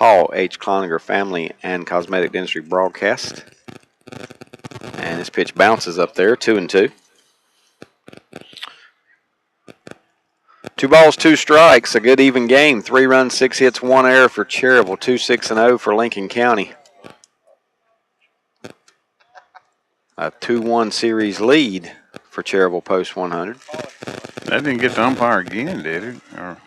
Paul H. Cloninger Family and Cosmetic Dentistry broadcast. And this pitch bounces up there, 2-2. 2 balls, 2 strikes, a good even game. 3 runs, 6 hits, 1 error for Cherryville. 2-6-0 for Lincoln County. A 2-1 series lead for Cherryville post 100. That didn't get the umpire again, did it? Or...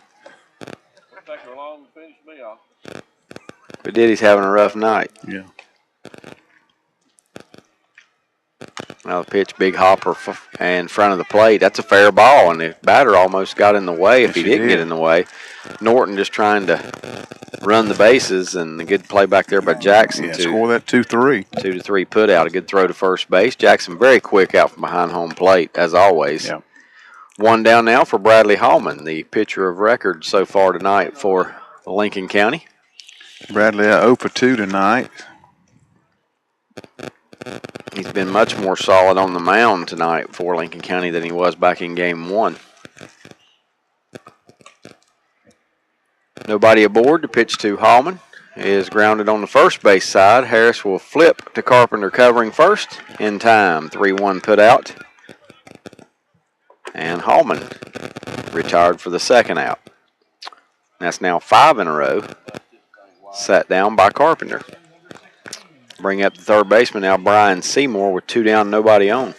But did, he's having a rough night. Yeah. Now the pitch, big hopper in front of the plate. That's a fair ball, and the batter almost got in the way if he didn't get in the way. Norton just trying to run the bases, and a good play back there by Jackson. Yeah, score that 2-3. 2-3 put out. A good throw to first base. Jackson very quick out from behind home plate, as always. Yeah. 1 down now for Bradley Hallman, the pitcher of record so far tonight for Lincoln County. Bradley 0 for 2 tonight. He's been much more solid on the mound tonight for Lincoln County than he was back in game 1. Nobody aboard. The pitch to Hallman is grounded on the first base side. Harris will flip to Carpenter covering first in time. 3-1 put out. And Hallman retired for the second out. That's now 5 in a row. Sat down by Carpenter. Bring up the third baseman now, Brian Seymour, with 2 down, nobody on.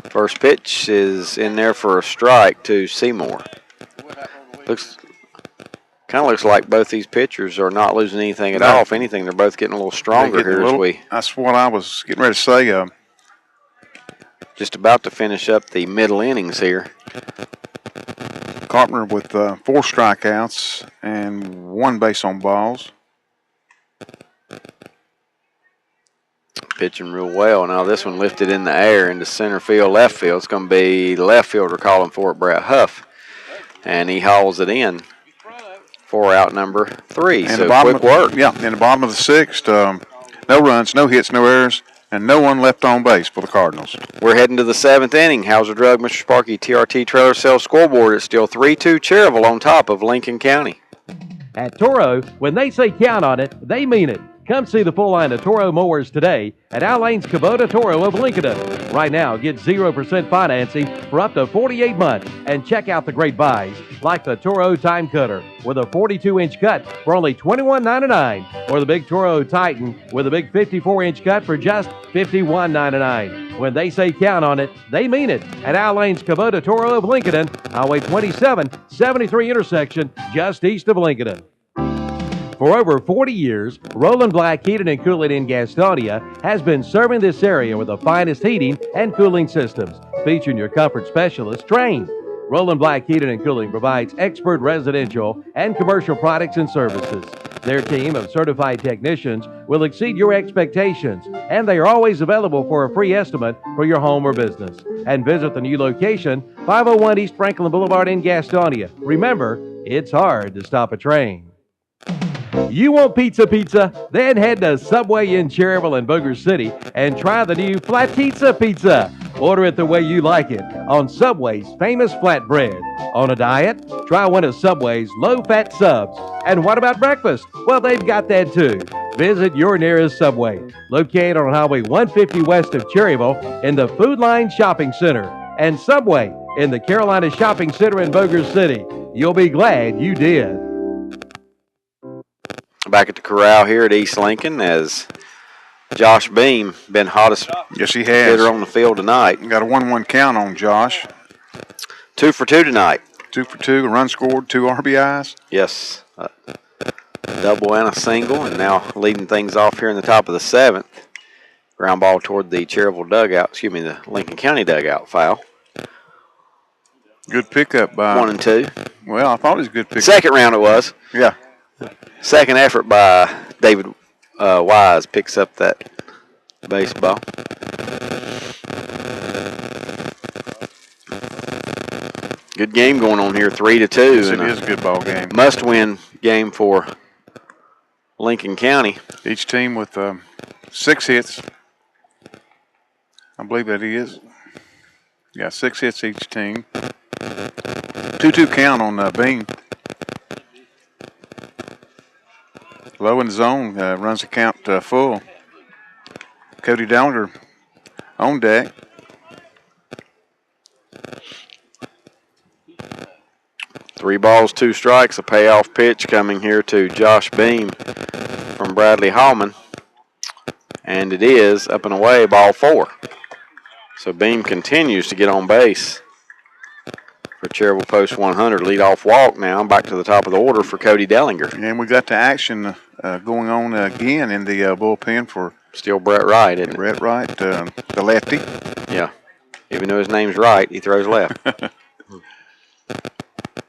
First pitch is in there for a strike to Seymour. Kind of looks like both these pitchers are not losing anything at all. If anything, they're both getting a little stronger here. That's what I was getting ready to say. Just about to finish up the middle innings here. Carpenter with 4 strikeouts and 1 base on balls. Pitching real well. Now this one lifted in the air into center field, left field. It's going to be the left fielder calling for it, Brett Huff. And he hauls it in for out number 3. And so quick work. Yeah, in the bottom of the 6th, no runs, no hits, no errors, and no one left on base for the Cardinals. We're heading to the 7th inning. Hauser Drug, Mr. Sparky, TRT Trailer Sales scoreboard. It's still 3-2 Cherryville on top of Lincoln County. At Toro, when they say count on it, they mean it. Come see the full line of Toro mowers today at Al Lane's Kubota Toro of Lincoln. Right now, get 0% financing for up to 48 months and check out the great buys like the Toro Time Cutter with a 42-inch cut for only $21.99 or the big Toro Titan with a big 54-inch cut for just $51.99. When they say count on it, they mean it at Al Lane's Kubota Toro of Lincoln, Highway 27, 73 intersection just east of Lincoln. For over 40 years, Roland Black Heating and Cooling in Gastonia has been serving this area with the finest heating and cooling systems, featuring your comfort specialists trained. Roland Black Heating and Cooling provides expert residential and commercial products and services. Their team of certified technicians will exceed your expectations, and they are always available for a free estimate for your home or business. And visit the new location, 501 East Franklin Boulevard in Gastonia. Remember, it's hard to stop a train. You want pizza? Then head to Subway in Cherryville and Booger City and try the new Flatizza Pizza. Order it the way you like it on Subway's famous flatbread. On a diet? Try one of Subway's low-fat subs. And what about breakfast? Well, they've got that too. Visit your nearest Subway, located on Highway 150 west of Cherryville in the Food Line Shopping Center, and Subway in the Carolina Shopping Center in Booger City. You'll be glad you did. Back at the corral here at East Lincoln as Josh Beam been hottest hitter on the field tonight. Got a 1-1 count on Josh. 2 for 2 tonight. 2 for 2, a run scored, 2 RBIs. Yes, a double and a single, and now leading things off here in the top of the 7th. Ground ball toward the Cherryville dugout, the Lincoln County dugout foul. Good pickup by 1 and 2. Well, I thought it was a good pickup. Second round it was. Yeah. Second effort by David Wise picks up that baseball. Good game going on here, 3-2. Yes, it is a good ball game. Must-win game for Lincoln County. Each team with 6 hits. I believe that is. Yeah, 6 hits each team. 2-2 count on Beam. Low in the zone, runs the count full. Cody Dellinger on deck. Three balls, two strikes, a payoff pitch coming here to Josh Beam from Bradley Hallman. And it is up and away, ball 4. So Beam continues to get on base for Cherryville Post 100. Leadoff walk now, back to the top of the order for Cody Dellinger. And we got the action going on again in the bullpen for Still Brett Wright, isn't it? Brett Wright, the lefty. Yeah. Even though his name's Wright, he throws left.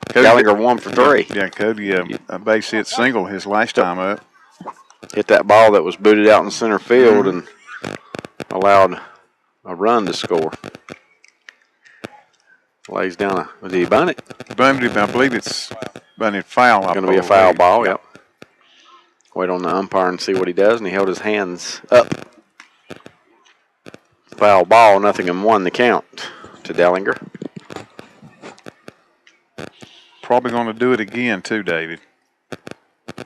Cody, Dellinger 1 for 3. Yeah, Cody, a base hit single his last time up. Hit that ball that was booted out in center field and allowed a run to score. Lays down did he bunt it? Bunted, I believe it's bunted foul. It's going to be a foul ball, yep. Wait on the umpire and see what he does, and he held his hands up. Foul ball, 0-1 the count to Dellinger. Probably going to do it again too, David.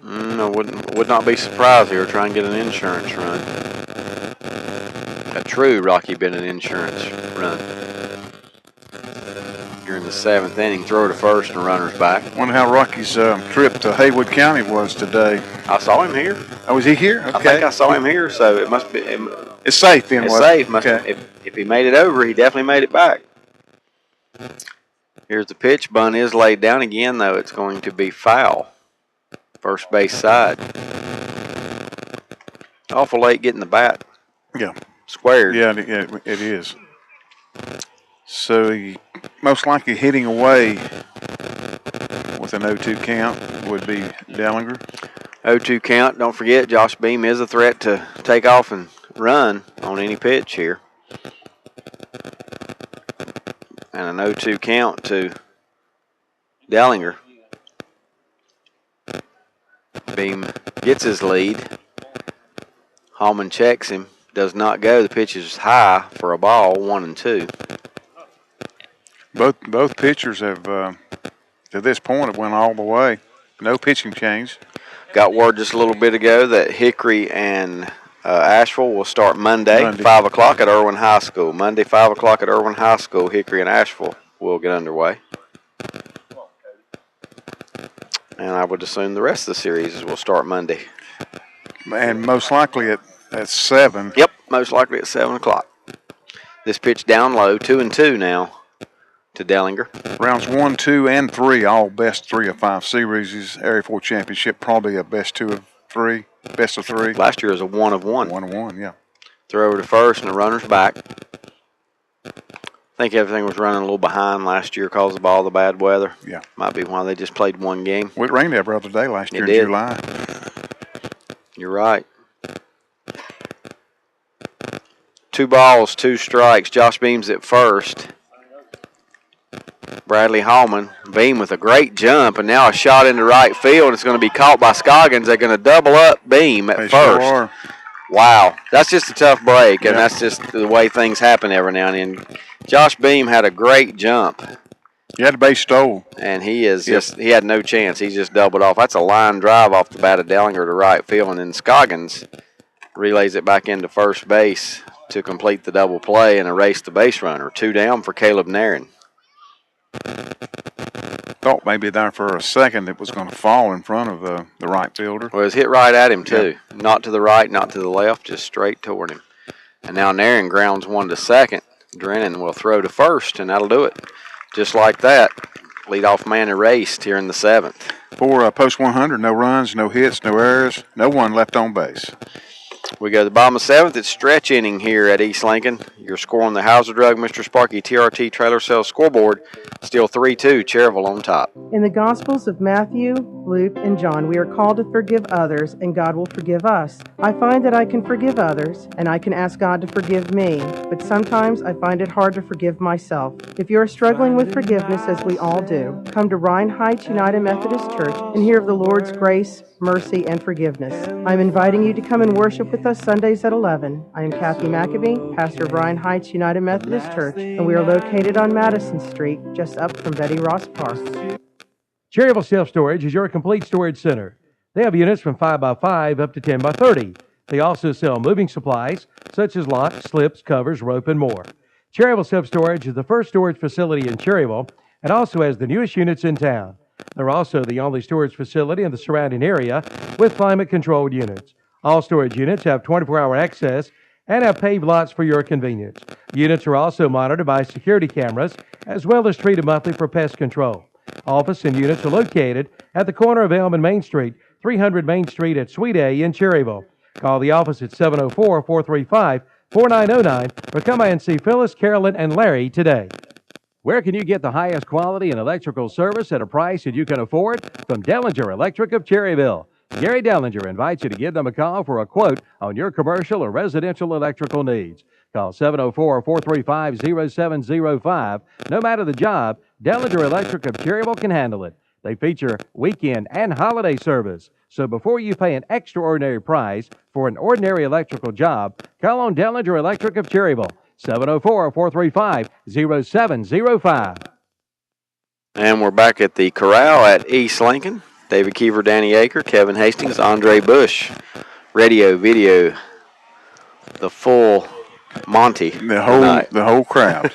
I would not be surprised here. Try and get an insurance run. A true Rocky Bennett insurance run. During the 7th inning, throw to first and runner's back. Wonder how Rocky's trip to Haywood County was today. I saw him here. Oh, was he here? Okay. I think I saw him here, so it must be. It's safe then. It's safe. Okay. If he made it over, he definitely made it back. Here's the pitch. Bunt is laid down again, though. It's going to be foul. First base side. Awful late getting the bat. Yeah. Squared. Yeah, it is. So he most likely hitting away with an 0-2 count would be Dellinger. 0-2 count. Don't forget, Josh Beam is a threat to take off and run on any pitch here. And an 0-2 count to Dellinger. Beam gets his lead. Hallman checks him. Does not go. The pitch is high for a ball, 1-2. Both pitchers have, to this point, have went all the way. No pitching change. Got word just a little bit ago that Hickory and Asheville will start Monday, 5 o'clock at Irwin High School. Monday, 5 o'clock at Irwin High School, Hickory and Asheville will get underway. And I would assume the rest of the series will start Monday. And most likely at 7. Yep, most likely at 7 o'clock. This pitch down low, 2-2 now to Dellinger. Rounds 1, 2, and 3, all best 3 of 5 series. Area 4 championship, probably a best 2 of 3, best of 3. Last year was a 1 of 1. 1 of 1, yeah. Throw over to first and the runner's back. I think everything was running a little behind last year because of all the bad weather. Yeah. Might be why they just played one game. It rained every other day last year in July. You're right. 2 balls, 2 strikes. Josh Beam's at first. Bradley Hallman. Beam with a great jump, and now a shot into right field. It's going to be caught by Scoggins. They're going to double up Beam at first. Sure are. Wow. That's just a tough break, and that's just the way things happen every now and then. Josh Beam had a great jump. He had a base stole. And he is he had no chance. He just doubled off. That's a line drive off the bat of Dellinger to right field, and then Scoggins relays it back into first base to complete the double play and erase the base runner. 2 down for Caleb Nairn. Thought maybe there for a second it was going to fall in front of the right fielder. Well, it was hit right at him, too. Yeah. Not to the right, not to the left, just straight toward him. And now Nairn grounds one to second. Drennan will throw to first, and that'll do it. Just like that, leadoff man erased here in the 7th. For post 100, no runs, no hits, no errors, no one left on base. We go to the bottom of 7th. It's stretch inning here at East Lincoln. Your score on the Hauser Drug Mr. Sparky TRT Trailer Sales scoreboard, still 3-2, Cherryville on top. In the Gospels of Matthew, Luke, and John, we are called to forgive others, and God will forgive us. I find that I can forgive others, and I can ask God to forgive me, but sometimes I find it hard to forgive myself. If you are struggling with forgiveness, as we all do, come to Rhine Heights United Methodist Church and hear of the Lord's grace, mercy, and forgiveness. I'm inviting you to come and worship with us Sundays at 11. I am Kathy McAbee, pastor of Bryan Heights United Methodist Church, and we are located on Madison Street, just up from Betty Ross Park. Cherryville Self Storage is your complete storage center. They have units from 5x5 up to 10x30. They also sell moving supplies such as locks, slips, covers, rope, and more. Cherryville Self Storage is the first storage facility in Cherryville and also has the newest units in town. They're also the only storage facility in the surrounding area with climate-controlled units. All storage units have 24-hour access and have paved lots for your convenience. Units are also monitored by security cameras as well as treated monthly for pest control. Office and units are located at the corner of Elm and Main Street, 300 Main Street at Suite A in Cherryville. Call the office at 704-435-4909 or come by and see Phyllis, Carolyn, and Larry today. Where can you get the highest quality and electrical service at a price that you can afford? From Dellinger Electric of Cherryville. Gary Dellinger invites you to give them a call for a quote on your commercial or residential electrical needs. Call 704-435-0705. No matter the job, Dellinger Electric of Cherryville can handle it. They feature weekend and holiday service. So before you pay an extraordinary price for an ordinary electrical job, call on Dellinger Electric of Cherryville, 704-435-0705. And we're back at the Corral at East Lincoln. David Keever, Danny Aker, Kevin Hastings, Andre Bush. Radio, video, the full Monty. The whole crowd.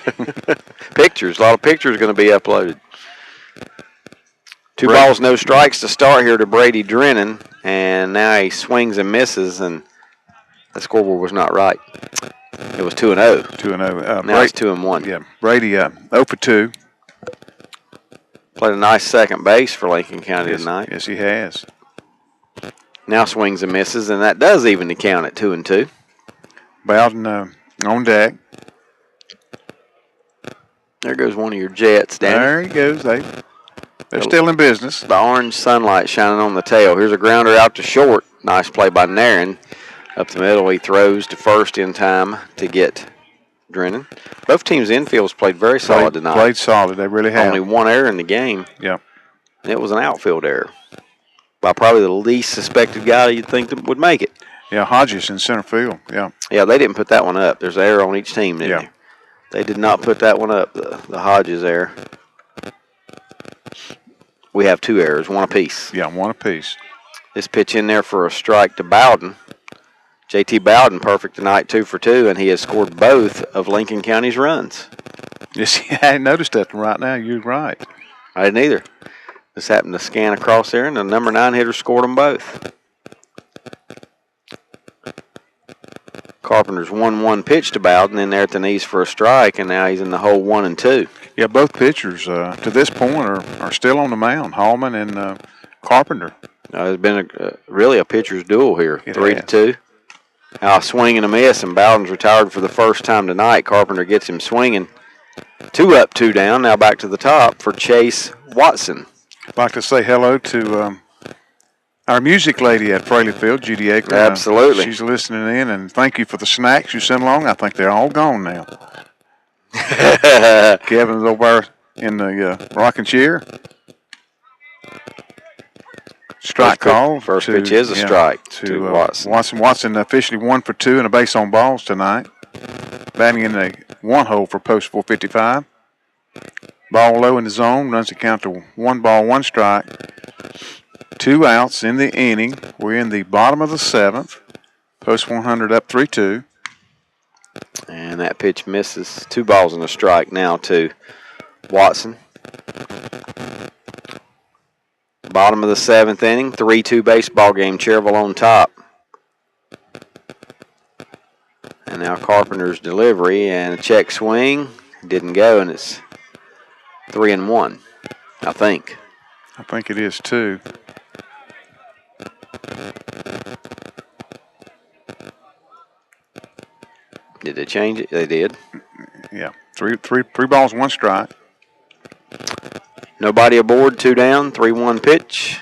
Pictures, a lot of pictures going to be uploaded. Two balls, no strikes to start here to Brady Drennan, and now he swings and misses, and the scoreboard was not right. It was 2-0. 2-0. Now it's 2-1. Yeah, Brady 0 for 2. Played a nice second base for Lincoln County tonight. Yes, he has. Now swings and misses, and that does even the count at 2-2. Bowden on deck. There goes one of your Jets, Danny. There he goes. They're still in business. The orange sunlight shining on the tail. Here's a grounder out to short. Nice play by Nairn. Up the middle, he throws to first in time to get Drennan. Both teams' infields played very solid tonight. Played solid. They really have. Only one error in the game. Yeah. And it was an outfield error by probably the least suspected guy you'd think that would make it. Yeah, Hodges in center field. Yeah. Yeah, they didn't put that one up. There's an error on each team, didn't they? They did not put that one up, the Hodges error. We have two errors, one apiece. Yeah, one apiece. This pitch in there for a strike to Bowden. J.T. Bowden perfect tonight, 2 for 2, and he has scored both of Lincoln County's runs. Yes, I hadn't noticed that right now. You're right. I didn't either. Just happened to scan across there, and the number 9 hitter scored them both. Carpenter's 1-1 pitch to Bowden in there at the knees for a strike, and now he's in the hole 1-2. Yeah, both pitchers to this point are still on the mound, Hallman and Carpenter. It's been really a pitcher's duel here, 3-2. Now a swing and a miss, and Bowden's retired for the first time tonight. Carpenter gets him swinging. 2 up, 2 down. Now back to the top for Chase Watson. I'd like to say hello to our music lady at Fraley Field, Judy Aker. Absolutely. She's listening in, and thank you for the snacks you sent along. I think they're all gone now. Kevin's over in the rocking chair. Strike call. First pitch is a strike to Watson. Watson officially 1 for 2 and a base on balls tonight. Batting in the 1 hole for post 455. Ball low in the zone. Runs the count to 1 ball, 1 strike. 2 outs in the inning. We're in the bottom of the 7th. Post 100 up 3-2. And that pitch misses. 2 balls and a strike now to Watson. Bottom of the 7th inning, 3-2 baseball game, Cherryville on top. And now Carpenter's delivery and a check swing. Didn't go, and it's 3-1, I think. I think it is too. Did they change it? They did. Yeah, three balls, 1 strike. Nobody aboard, 2 down, 3-1 pitch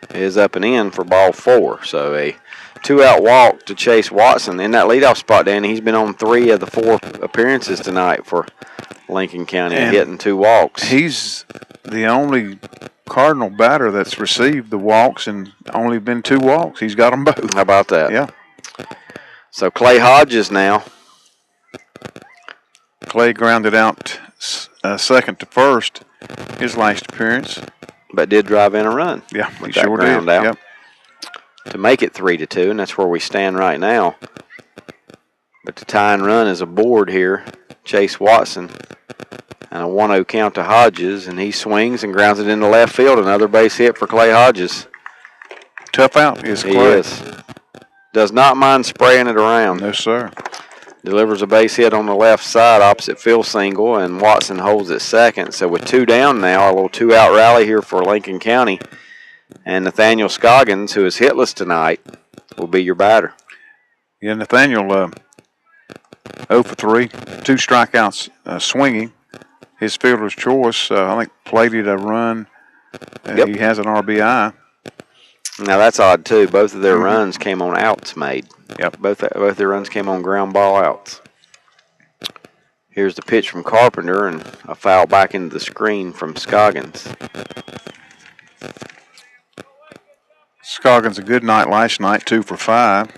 is up and in for ball 4. So a 2-out walk to Chase Watson. In that leadoff spot, Danny, he's been on 3 of the 4 appearances tonight for Lincoln County, and hitting 2 walks. He's the only Cardinal batter that's received the walks and only been 2 walks. He's got them both. How about that? Yeah. So Clay Hodges now. Clay grounded out second to first his last appearance. But did drive in a run. Yeah, with he that sure ground did. out Yep. to make it 3-2, and that's where we stand right now. But the tying run is aboard here. Chase Watson. And a 1-0 count to Hodges, and he swings and grounds it into left field. Another base hit for Clay Hodges. Tough out is Clay. He is. Does not mind spraying it around. No, sir. Delivers a base hit on the left side, opposite field single, and Watson holds it second. So with 2 down now, a little 2-out rally here for Lincoln County. And Nathaniel Scoggins, who is hitless tonight, will be your batter. Yeah, Nathaniel 0 for 3, 2 strikeouts swinging. His fielder's choice, I think, plated a run. Yep. He has an RBI. Now that's odd too. Both of their runs came on outs made. Yep. Both their runs came on ground ball outs. Here's the pitch from Carpenter and a foul back into the screen from Scoggins. Scoggins a good night last night, 2 for 5.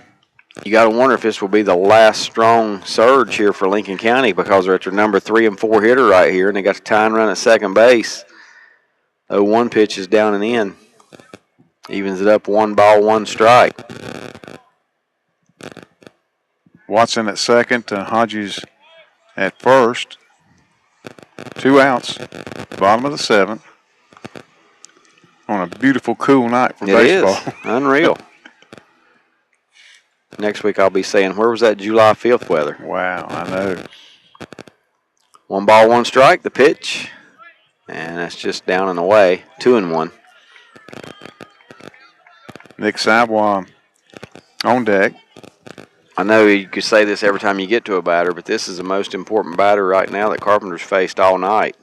You got to wonder if this will be the last strong surge here for Lincoln County because they're at their number 3 and 4 hitter right here, and they got the tying run at second base. 0-1 pitch is down and in. Evens it up 1 ball, 1 strike. Watson at second, Hodges at first. 2 outs, bottom of the 7th. On a beautiful, cool night for baseball. It is. Unreal. Next week I'll be saying, where was that July 5th weather? Wow, I know. 1 ball, 1 strike, the pitch. And that's just down and away. 2-1. Nick Savoy on deck. I know you could say this every time you get to a batter, but this is the most important batter right now that Carpenter's faced all night.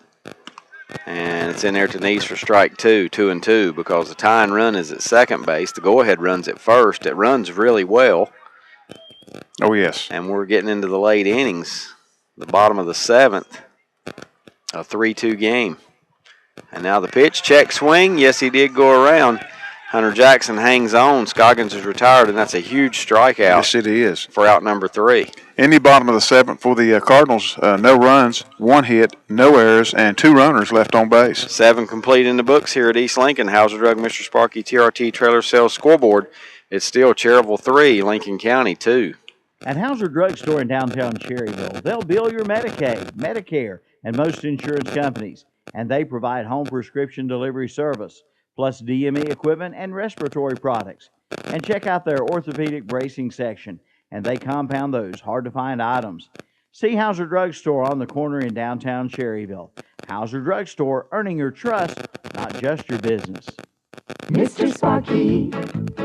And it's in there to knees for strike 2, 2-2, because the tying run is at second base. The go-ahead run's at first. It runs really well. Oh, yes. And we're getting into the late innings, the bottom of the 7th, a 3-2 game. And now the pitch, check swing. Yes, he did go around. Hunter Jackson hangs on. Scoggins is retired, and that's a huge strikeout. Yes, it is. For out number 3. In the bottom of the 7th for the Cardinals, no runs, 1 hit, no errors, and 2 runners left on base. 7 complete in the books here at East Lincoln. Hauser Drug, Mr. Sparky, TRT Trailer Sales Scoreboard. It's still Cherryville 3, Lincoln County 2. At Hauser Drug Store in downtown Cherryville, they'll bill your Medicaid, Medicare, and most insurance companies, and they provide home prescription delivery service, plus DME equipment and respiratory products. And check out their orthopedic bracing section, and they compound those hard-to-find items. See Hauser Drug Store on the corner in downtown Cherryville. Hauser Drug Store, earning your trust, not just your business. Mr. Sparky,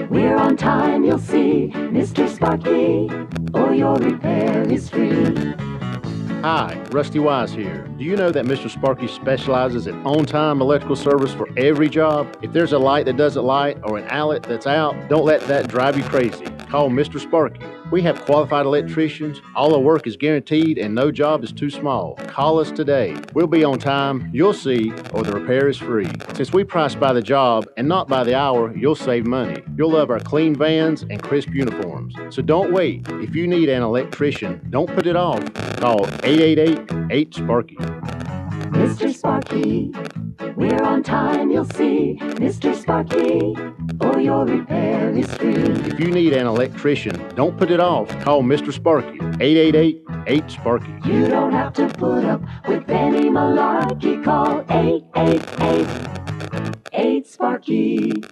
we're on time, you'll see. Mr. Sparky, or your repair is free. Hi, Rusty Wise here. Do you know that Mr. Sparky specializes in on-time electrical service for every job? If there's a light that doesn't light or an outlet that's out, don't let that drive you crazy. Call Mr. Sparky. We have qualified electricians, all the work is guaranteed, and no job is too small. Call us today. We'll be on time, you'll see, or the repair is free. Since we price by the job and not by the hour, you'll save money. You'll love our clean vans and crisp uniforms. So don't wait. If you need an electrician, don't put it off. Call 888-8-SPARKY. Mr. Sparky, we're on time, you'll see. Mr. Sparky, or your repair is free. If you need an electrician, don't put it off. Call Mr. Sparky, 888-8-SPARKY. You don't have to put up with any malarkey. Call 888-8-SPARKY.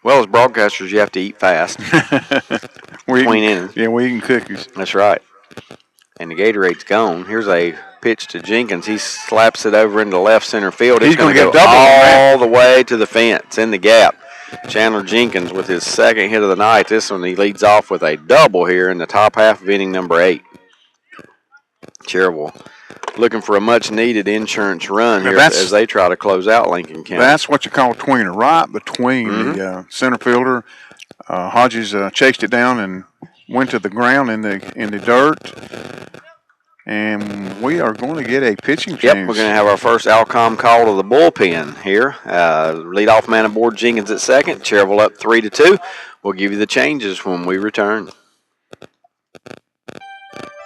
Well, as broadcasters, you have to eat fast. Between innings. Yeah, we're eating cookies. That's right. And the Gatorade's gone. Here's a pitch to Jenkins. He slaps it over into left center field. He's It's going to gonna go get double, all the way to the fence in the gap. Chandler Jenkins with his second hit of the night. This one he leads off with a double here in the top half of inning number 8. Cherryville looking for a much-needed insurance run here as they try to close out Lincoln County. That's what you call a tweener, right between the center fielder. Hodges chased it down and went to the ground in the dirt. And we are going to get a pitching change. Yep, we're going to have our first Alcom call to the bullpen here. Leadoff man aboard, Jenkins at second. Cherville up 3-2. We'll give you the changes when we return.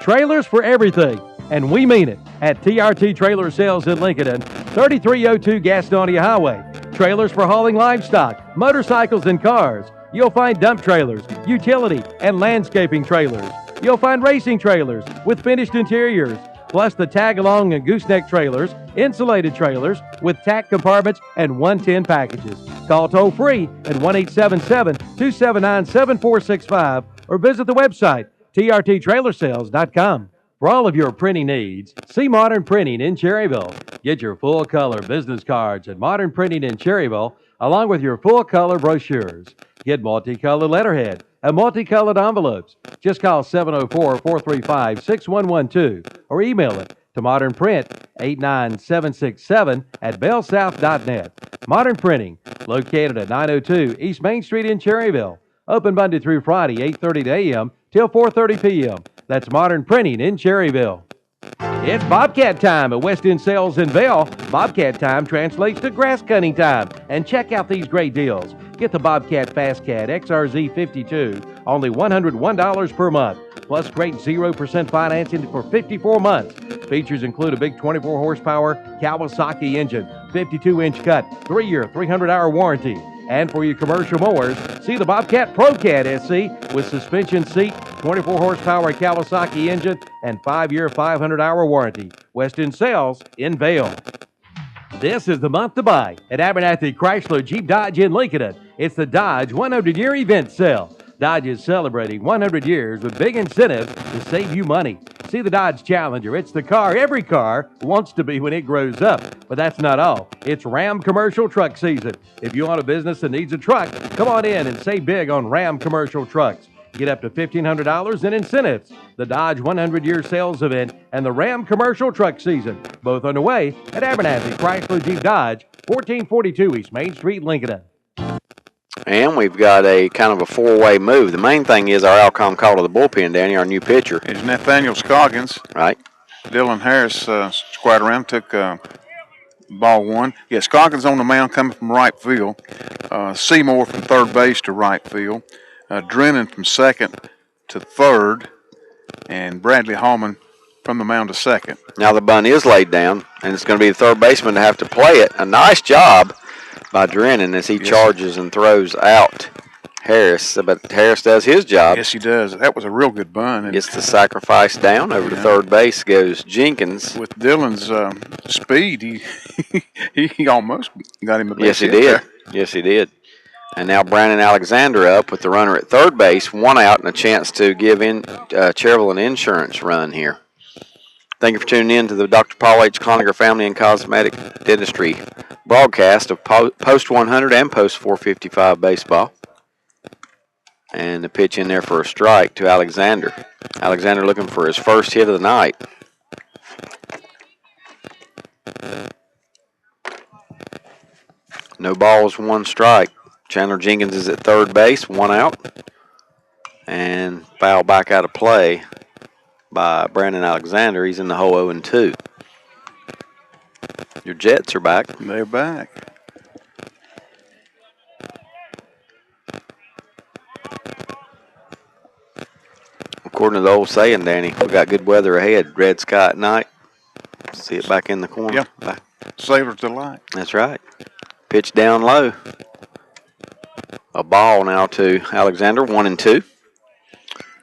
Trailers for everything, and we mean it. At TRT Trailer Sales in Lincoln, 3302 Gastonia Highway. Trailers for hauling livestock, motorcycles, and cars. You'll find dump trailers, utility, and landscaping trailers. You'll find racing trailers with finished interiors, plus the tag-along and gooseneck trailers, insulated trailers with tack compartments and 110 packages. Call toll-free at 1-877-279-7465 or visit the website, trttrailersales.com. For all of your printing needs, see Modern Printing in Cherryville. Get your full-color business cards at Modern Printing in Cherryville, along with your full-color brochures. Get multicolored letterhead and multicolored envelopes. Just call 704-435-6112 or email it to modernprint89767@bellsouth.net. Modern Printing, located at 902 East Main Street in Cherryville. Open Monday through Friday, 8:30 a.m. till 4:30 p.m. That's Modern Printing in Cherryville. It's Bobcat time at West End Sales in Vail. Bobcat time translates to grass cutting time. And check out these great deals. Get the Bobcat Fast Cat XRZ 52, only $101 per month. Plus great 0% financing for 54 months. Features include a big 24 horsepower Kawasaki engine, 52-inch cut, 3-year, 300-hour warranty. And for your commercial mowers, see the Bobcat ProCat SC with suspension seat, 24 horsepower Kawasaki engine, and 5-year, 500-hour warranty. West End Sales in Vail. This is the month to buy at Abernathy Chrysler Jeep Dodge in Lincoln. It's the Dodge 100-year event sale. Dodge is celebrating 100 years with big incentives to save you money. See the Dodge Challenger. It's the car every car wants to be when it grows up. But that's not all. It's Ram commercial truck season. If you own a business that needs a truck, come on in and save big on Ram commercial trucks. Get up to $1,500 in incentives. The Dodge 100-year sales event and the Ram commercial truck season, both underway at Abernathy Chrysler Jeep Dodge, 1442 East Main Street, Lincoln. And we've got a kind of a four-way move. The main thing is our Alcom call to the bullpen, Danny, our new pitcher. It's Nathaniel Scoggins. Right. Dylan Harris squared around, took ball one. Yeah, Scoggins on the mound coming from right field. Seymour from third base to right field. Drennan from second to third. And Bradley Hallman from the mound to second. Now the bunt is laid down, and it's going to be the third baseman to have to play it. A nice job by Drennan as he charges and throws out Harris. But Harris does his job. Yes, he does. That was a real good bunt. Gets the sacrifice down. Over to third base goes Jenkins. With Dylan's speed, he almost got him a base Yes, he hit did. there. Yes, he did. And now Brandon Alexander up with the runner at third base, one out and a chance to give Cherville an insurance run here. Thank you for tuning in to the Dr. Paul H. Cloninger Family and Cosmetic Dentistry broadcast of Post 100 and Post 455 baseball. And the pitch in there for a strike to Alexander. Alexander looking for his first hit of the night. No balls, one strike. Chandler Jenkins is at third base, one out. And foul back out of play by Brandon Alexander. He's in the hole 0-2. Your Jets are back. They're back. According to the old saying, Danny, we got good weather ahead. Red sky at night. See it back in the corner. Yep. Back. Sailor's delight. That's right. Pitch down low. A ball now to Alexander, 1-2.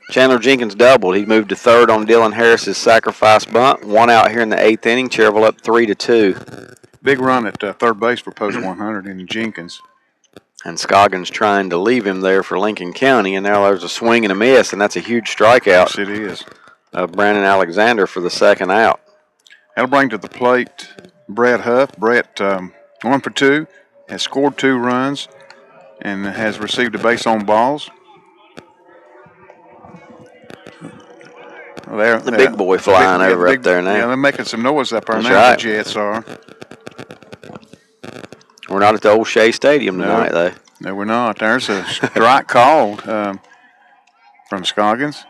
Chandler Jenkins doubled. He moved to third on Dylan Harris's sacrifice bunt. One out here in the 8th inning. Cherville up 3-2. Big run at third base for Post 100 in Jenkins. And Scoggins trying to leave him there for Lincoln County. And now there's a swing and a miss, and that's a huge strikeout. Yes, it is. Of Brandon Alexander for the second out. That'll bring to the plate Brett Huff. Brett, 1 for 2, has scored 2 runs, and has received a base on balls. There, The big boy flying over up there now. Yeah, they're making some noise up there That's now, right. the Jets are. We're not at the old Shea Stadium tonight, though. No, we're not. There's a strike called from Scoggins.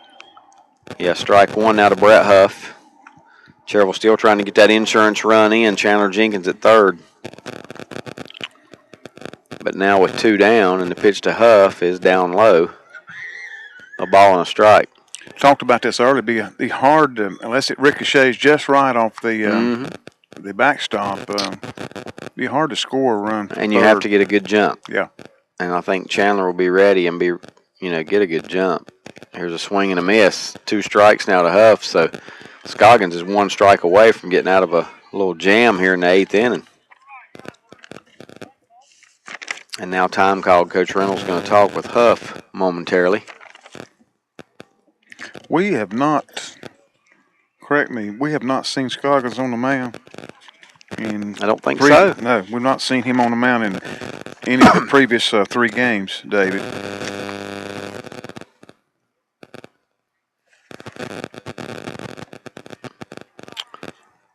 Yeah, strike one out of Brett Huff. Cherville still trying to get that insurance run in. Chandler Jenkins at third. But now with 2 down, and the pitch to Huff is down low. A ball and a strike. Talked about this earlier. Be hard to, unless it ricochets just right off the backstop. Be hard to score a run. And you have to get a good jump. Yeah. And I think Chandler will be ready and get a good jump. Here's a swing and a miss. 2 strikes now to Huff. So Scoggins is 1 strike away from getting out of a little jam here in the 8th inning. And now time called. Coach Reynolds going to talk with Huff momentarily. We have not, correct me, we have not seen Scoggins on the mound. I don't think so. No, we've not seen him on the mound in any of the previous 3 games, David.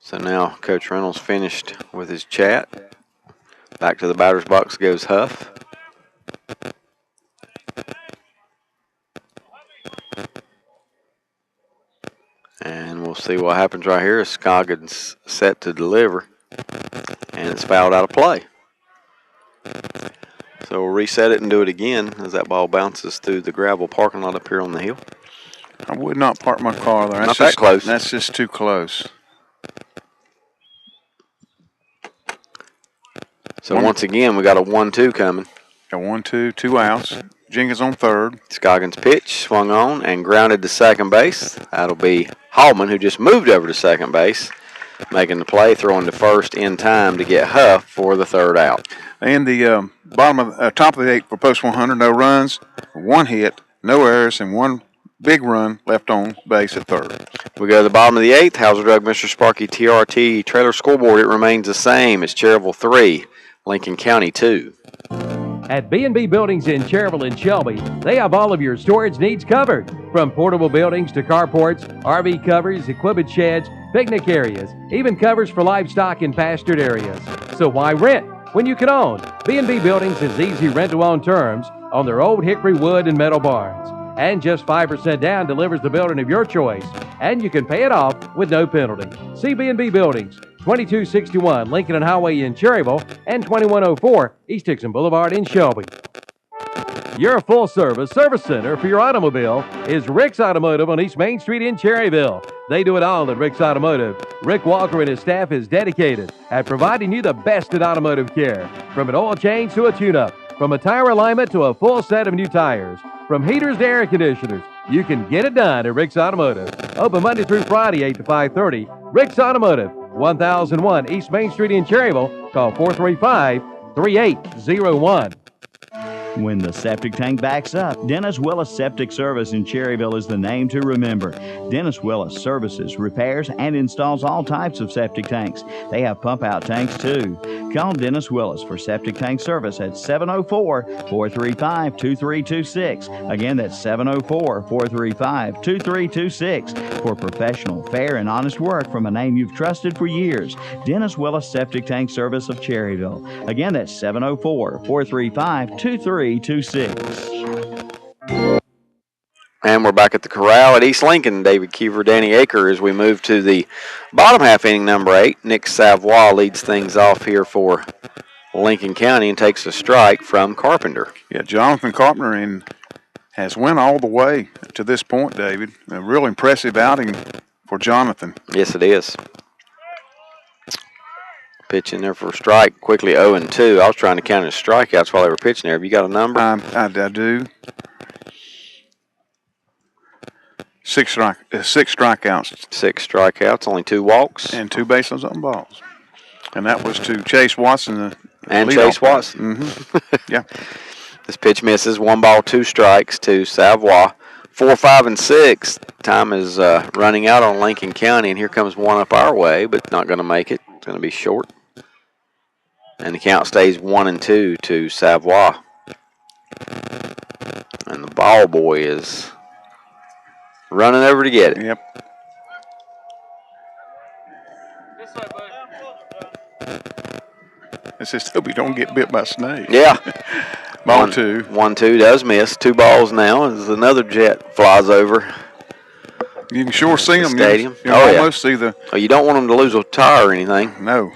So now Coach Reynolds finished with his chat. Back to the batter's box goes Huff. And we'll see what happens right here as Scoggins set to deliver. And it's fouled out of play. So we'll reset it and do it again as that ball bounces through the gravel parking lot up here on the hill. I would not park my car there. Not that close. That's just too close. So once again, we got a 1-2 coming. Got 1-2, 2 outs. Jenkins on third. Scoggins' pitch swung on and grounded to second base. That'll be Hallman, who just moved over to second base, making the play, throwing to first in time to get Huff for the 3rd out. And the top of the 8th for post 100, no runs, 1 hit, no errors, and 1 big run left on base at 3rd. We go to the bottom of the 8th. Hauser Drug Mr. Sparky TRT trailer scoreboard. It remains the same. It's Cherville 3, Lincoln County 2. At B&B Buildings in Cherville and Shelby, they have all of your storage needs covered. From portable buildings to carports, RV covers, equipment sheds, picnic areas, even covers for livestock in pastured areas. So why rent when you can own? B&B Buildings has easy rent-to-own terms on their old hickory wood and metal barns. And just 5% down delivers the building of your choice, and you can pay it off with no penalty. See B&B Buildings, 2261 Lincoln and Highway in Cherryville and 2104 East Dixon Boulevard in Shelby. Your full-service service center for your automobile is Rick's Automotive on East Main Street in Cherryville. They do it all at Rick's Automotive. Rick Walker and his staff is dedicated at providing you the best in automotive care, from an oil change to a tune-up, from a tire alignment to a full set of new tires, from heaters to air conditioners. You can get it done at Rick's Automotive. Open Monday through Friday, 8 to 5:30. Rick's Automotive, 1001 East Main Street in Cherryville. Call 435-3801. When the septic tank backs up, Dennis Willis Septic Service in Cherryville is the name to remember. Dennis Willis services, repairs, and installs all types of septic tanks. They have pump-out tanks, too. Call Dennis Willis for septic tank service at 704-435-2326. Again, that's 704-435-2326 for professional, fair, and honest work from a name you've trusted for years. Dennis Willis Septic Tank Service of Cherryville. Again, that's 704-435-2326. And we're back at the corral at East Lincoln. David Keever, Danny Aker, as we move to the bottom half inning, number 8. Nick Savoy leads things off here for Lincoln County and takes a strike from Carpenter. Yeah, Jonathan Carpenter has went all the way to this point, David. A real impressive outing for Jonathan. Yes, it is. Pitch in there for a strike, quickly 0-2. I was trying to count his strikeouts while they were pitching there. Have you got a number? I do. 6 strikeouts. 6 strikeouts, only 2 walks. And 2 baseless on balls. And that was to Chase Watson. And Chase Watson. Mm-hmm. Yeah. This pitch misses. 1 ball, 2 strikes to Savoy. 4, 5, and 6. Time is running out on Lincoln County, and here comes one up our way, but not going to make it. It's going to be short. And the count stays 1-2 to Savoy. And the ball boy is running over to get it. Yep. It says, hope you don't get bit by a snake. Yeah. Ball 2. 1-2 does miss. 2 balls now as another jet flies over. You can sure see them. Stadium. You Oh, yeah. almost see the. Oh, you don't want them to lose a tire or anything, No.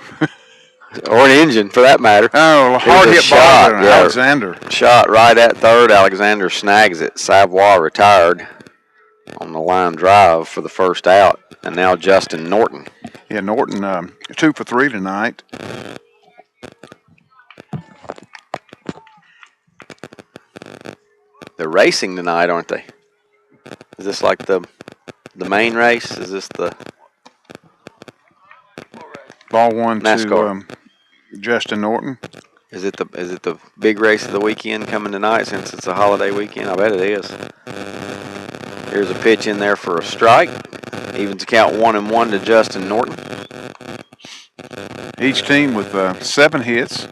or an engine for that matter. Oh, hard hit ball shot, there, yeah. Alexander. Shot right at third. Alexander snags it. Savoy retired on the line drive for the first out. And now Justin Norton. Yeah, Norton 2 for 3 tonight. They're racing tonight, aren't they? Is this like the main race? Is this the Ball one NASCAR. to Justin Norton. Is it the big race of the weekend coming tonight since it's a holiday weekend? I bet it is. Here's a pitch in there for a strike. Evens the count 1-1 to Justin Norton. Each team with 7 hits.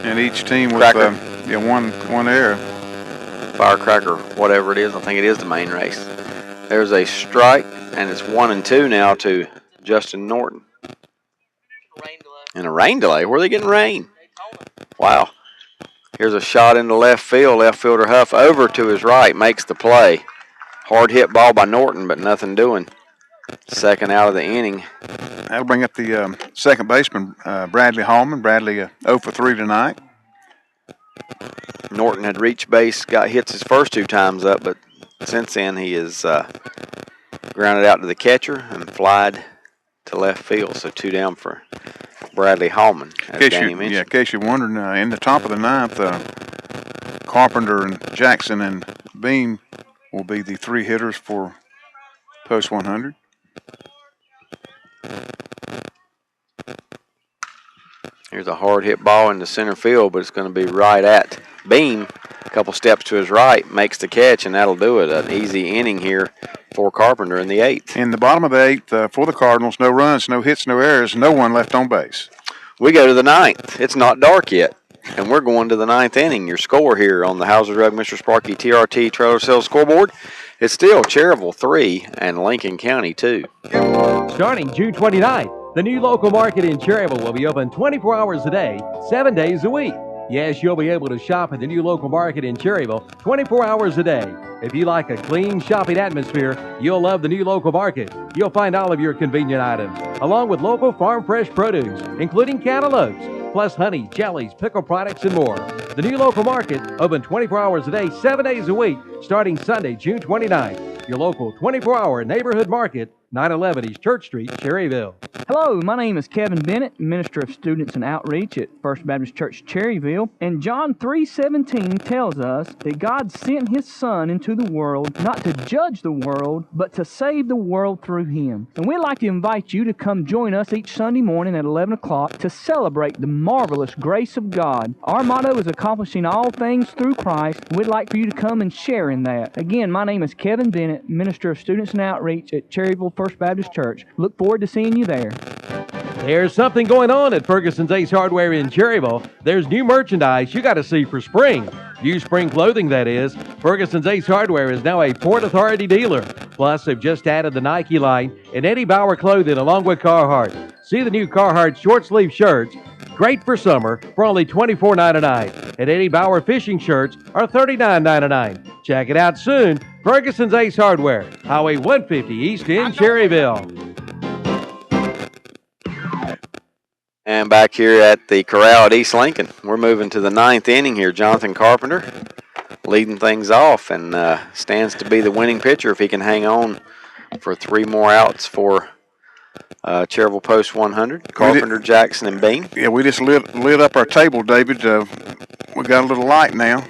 And each team with one error. Firecracker, whatever it is. I think it is the main race. There's a strike, and it's 1-2 now to Justin Norton. And a rain delay. Where are they getting rain? Wow. Here's a shot into left field. Left fielder Huff over to his right, makes the play. Hard hit ball by Norton, but nothing doing. Second out of the inning. That'll bring up the second baseman, Bradley Hallman. Bradley 0 for 3 tonight. Norton had reached base, got hits his first 2 times up, but since then he has grounded out to the catcher and flied to left field. So 2 down for Bradley Hallman, as Danny mentioned. In case you're wondering, in the top of the ninth, Carpenter and Jackson and Beam will be the 3 hitters for post 100. Here's a hard hit ball into center field, but it's going to be right at Beam. A couple steps to his right, makes the catch, and that'll do it. An easy inning here for Carpenter in the 8th. In the bottom of the 8th, for the Cardinals, no runs, no hits, no errors, no one left on base. We go to the 9th. It's not dark yet, and we're going to the 9th inning. Your score here on the Hauser Drug Mr. Sparky TRT Trailer Sales Scoreboard. It's still Cherryville 3 and Lincoln County 2. Starting June 29th, the new local market in Cherryville will be open 24 hours a day, 7 days a week. Yes, you'll be able to shop at the new local market in Cherryville 24 hours a day. If you like a clean shopping atmosphere, you'll love the new local market. You'll find all of your convenient items, along with local farm fresh produce, including cantaloupes, plus honey, jellies, pickle products, and more. The new local market, open 24 hours a day, 7 days a week, starting Sunday, June 29th. Your local 24-hour neighborhood market, 911 East Church Street, Cherryville. Hello, my name is Kevin Bennett, Minister of Students and Outreach at First Baptist Church, Cherryville. And John 3:17 tells us that God sent His Son into the world not to judge the world, but to save the world through Him. And we'd like to invite you to come join us each Sunday morning at 11 o'clock to celebrate the marvelous grace of God. Our motto is accomplishing all things through Christ. We'd like for you to come and share in that. Again, my name is Kevin Bennett, Minister of Students and Outreach at Cherryville First Baptist Church. Look forward to seeing you there. There's something going on at Ferguson's Ace Hardware in Cherryville. There's new merchandise you got to see for spring. New spring clothing, that is. Ferguson's Ace Hardware is now a Port Authority dealer. Plus, they've just added the Nike line and Eddie Bauer clothing along with Carhartt. See the new Carhartt short sleeve shirts, great for summer, for only $24.99. And Eddie Bauer fishing shirts are $39.99. Check it out soon. Ferguson's Ace Hardware, Highway 150 East in Cherryville. And back here at the corral at East Lincoln, we're moving to the 9th inning here. Jonathan Carpenter leading things off and stands to be the winning pitcher if he can hang on for 3 more outs for Cherryville Post 100. Carpenter, Jackson, and Bean. Yeah, we just lit up our table, David. We got a little light now.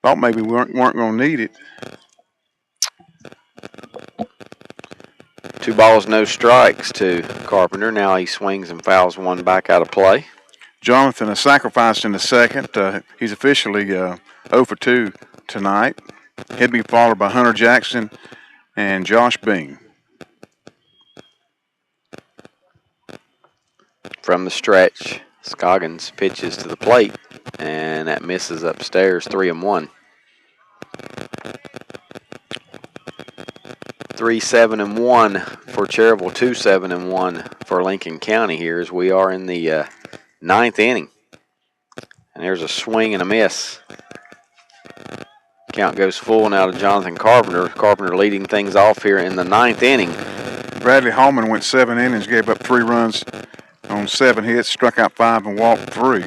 Thought maybe we weren't going to need it. 2 balls, no strikes to Carpenter. Now he swings and fouls one back out of play. Jonathan has sacrificed in the second. He's officially 0 for 2 tonight. He'll be followed by Hunter Jackson and Josh Bean. From the stretch, Scoggins pitches to the plate, and that misses upstairs, 3-1. 3-7-1 for Cherryville, 2-7-1 for Lincoln County here as we are in the 9th inning. And there's a swing and a miss. Count goes full now to Jonathan Carpenter. Carpenter leading things off here in the 9th inning. Bradley Hallman went 7 innings, gave up 3 runs on 7 hits, struck out 5 and walked 3.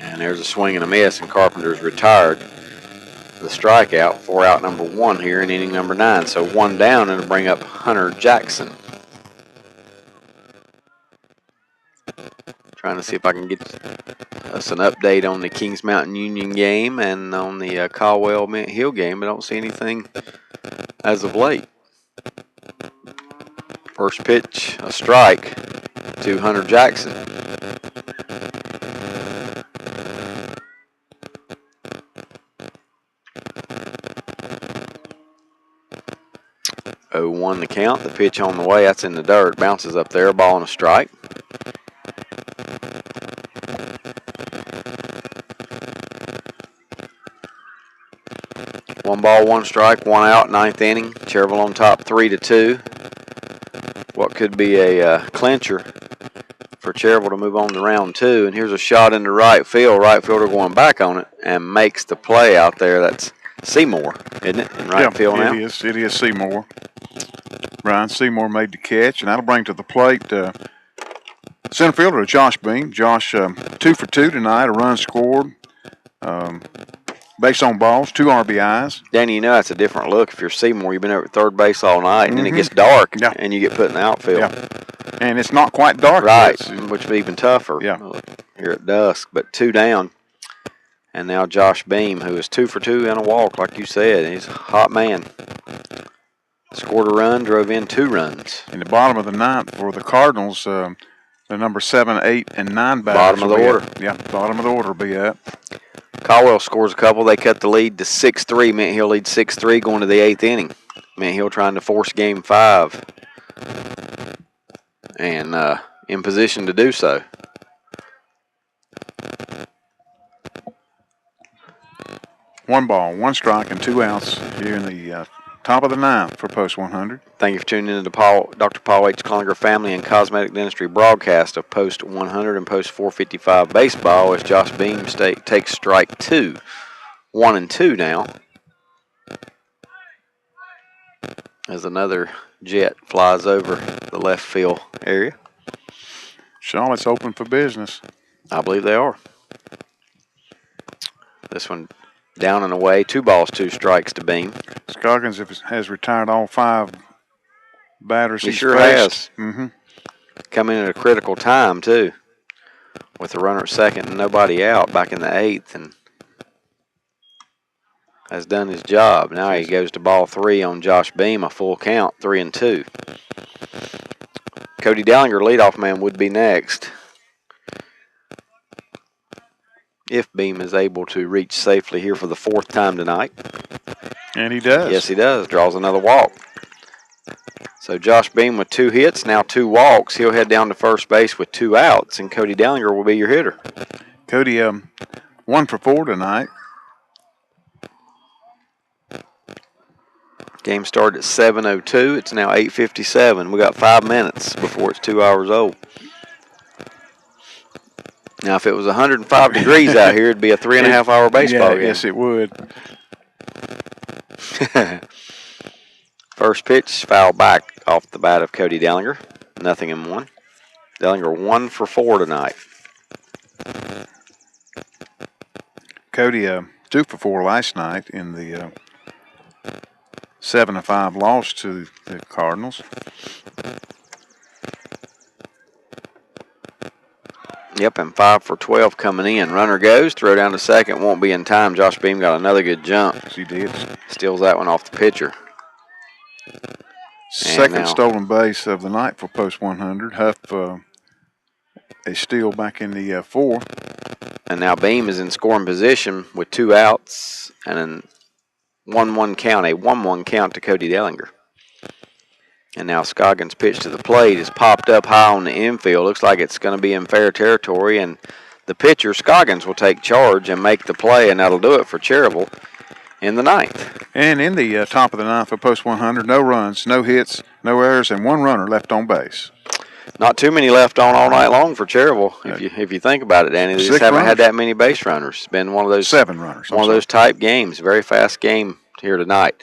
And there's a swing and a miss, and Carpenter's retired the strikeout for out number 1 here in inning number 9. So 1 down, and to bring up Hunter Jackson. Trying to see if I can get us an update on the Kings Mountain Union game and on the Caldwell Mint Hill game. I don't see anything as of late. First pitch, a strike to Hunter Jackson. Oh, 1 the count. The pitch on the way. That's in the dirt. Bounces up there. Ball and a strike. One ball, 1 strike, 1 out, 9th inning. Cherryville on top 3-2. What could be a clincher for Cherryville to move on to round 2. And here's a shot into right field. Right fielder going back on it and makes the play out there. That's Seymour, isn't it? In right field now. It is Seymour. Brian Seymour made the catch, and that'll bring to the plate center fielder Josh Beam. Josh 2 for 2 tonight, a run scored. Base on balls, 2 RBIs. Danny, you know that's a different look. If you're Seymour, you've been over at third base all night, and then it gets dark, and you get put in the outfield. Yeah. And it's not quite dark. Right, which would be even tougher here at dusk. But 2 down, and now Josh Beam, who is 2 for 2 and a walk, like you said. He's a hot man. Scored a run, drove in 2 runs. In the bottom of the 9th for the Cardinals, the number 7, 8, and 9 batters. Bottom of the order. Bottom of the order will be up. Caldwell scores a couple. They cut the lead to 6-3. Mint Hill leads 6-3 going to the 8th inning. Mint Hill trying to force game 5. And in position to do so. One ball, 1 strike, and 2 outs here in the top of the 9th for Post 100. Thank you for tuning in to Dr. Paul H. Cloninger Family and Cosmetic Dentistry broadcast of Post 100 and Post 455 baseball as Josh Beam takes strike 2. 1-2 now. As another jet flies over the left field area. Charlotte's open for business. I believe they are. This one down and away. 2 balls, 2 strikes to Beam. Scoggins has retired all 5 batters he he's sure faced. has. Coming at a critical time, too. With the runner at second and nobody out back in the 8th. And has done his job. Now he goes to ball 3 on Josh Beam, a full count, 3-2. Cody Dallinger, leadoff man, would be next. If Beam is able to reach safely here for the 4th time tonight. And he does. Yes, he does. Draws another walk. So Josh Beam with 2 hits, now 2 walks. He'll head down to first base with 2 outs, and Cody Dallinger will be your hitter. Cody, 1 for 4 tonight. Game started at 7:02. It's now 8:57. We got 5 minutes before it's 2 hours old. Now, if it was 105 degrees out here, it'd be a 3.5 hour baseball game. Yes, it would. First pitch, foul back off the bat of Cody Dallinger. 0-1. Dallinger 1 for 4 tonight. Cody 2 for 4 last night in the 7-5 loss to the Cardinals. Yep, and 5 for 12 coming in. Runner goes, throw down to second, won't be in time. Josh Beam got another good jump. Yes, he did. Steals that one off the pitcher. Second stolen base of the night for Post 100. Huff a steal back in the 4th. And now Beam is in scoring position with 2 outs and a 1-1 count, a 1-1 count to Cody Dallinger. And now Scoggins' pitch to the plate is popped up high on the infield. Looks like it's going to be in fair territory. And the pitcher, Scoggins, will take charge and make the play, and that'll do it for Cherryville in the 9th. And in the top of the 9th for Post 100, no runs, no hits, no errors, and 1 runner left on base. not too many left on all night long for Cherryville. If you think about it, Danny, they just 6 haven't runners. had that many base runners. It's been one of those 7 runners. one of those type games. Very fast game here tonight.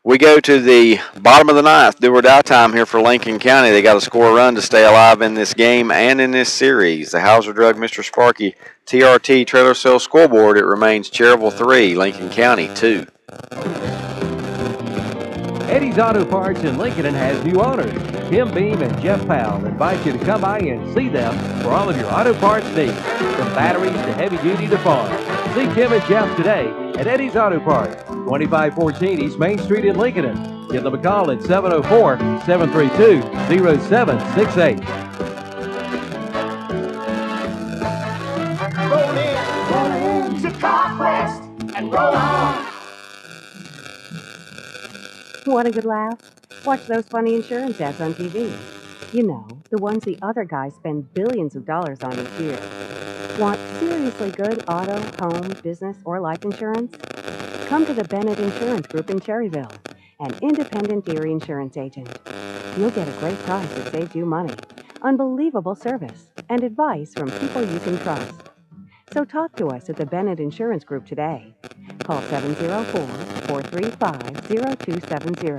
We go to the bottom of the ninth. Do or die time here for Lincoln County. They got to score a run to stay alive in this game and in this series. The Hauser Drug Mr. Sparky TRT Trailer Sales Scoreboard. It remains Cherryville 3, Lincoln County 2. Eddie's Auto Parts in Lincoln has new owners. Tim Beam and Jeff Powell invite you to come by and see them for all of your auto parts needs, from batteries to heavy duty to farm. See Tim and Jeff today at Eddie's Auto Parts, 2514 East Main Street in Lincoln. Give them a call at 704-732-0768. Roll in to Conquest and roll on. Want a good laugh? Watch those funny insurance ads on TV. You know, the ones the other guys spend billions of dollars on each year. Want seriously good auto, home, business, or life insurance? Come to the Bennett Insurance Group in Cherryville, an independent Erie insurance agent. You'll get a great price that saves you money, unbelievable service, and advice from people you can trust. So talk to us at the Bennett Insurance Group today. Call 704-435-0270.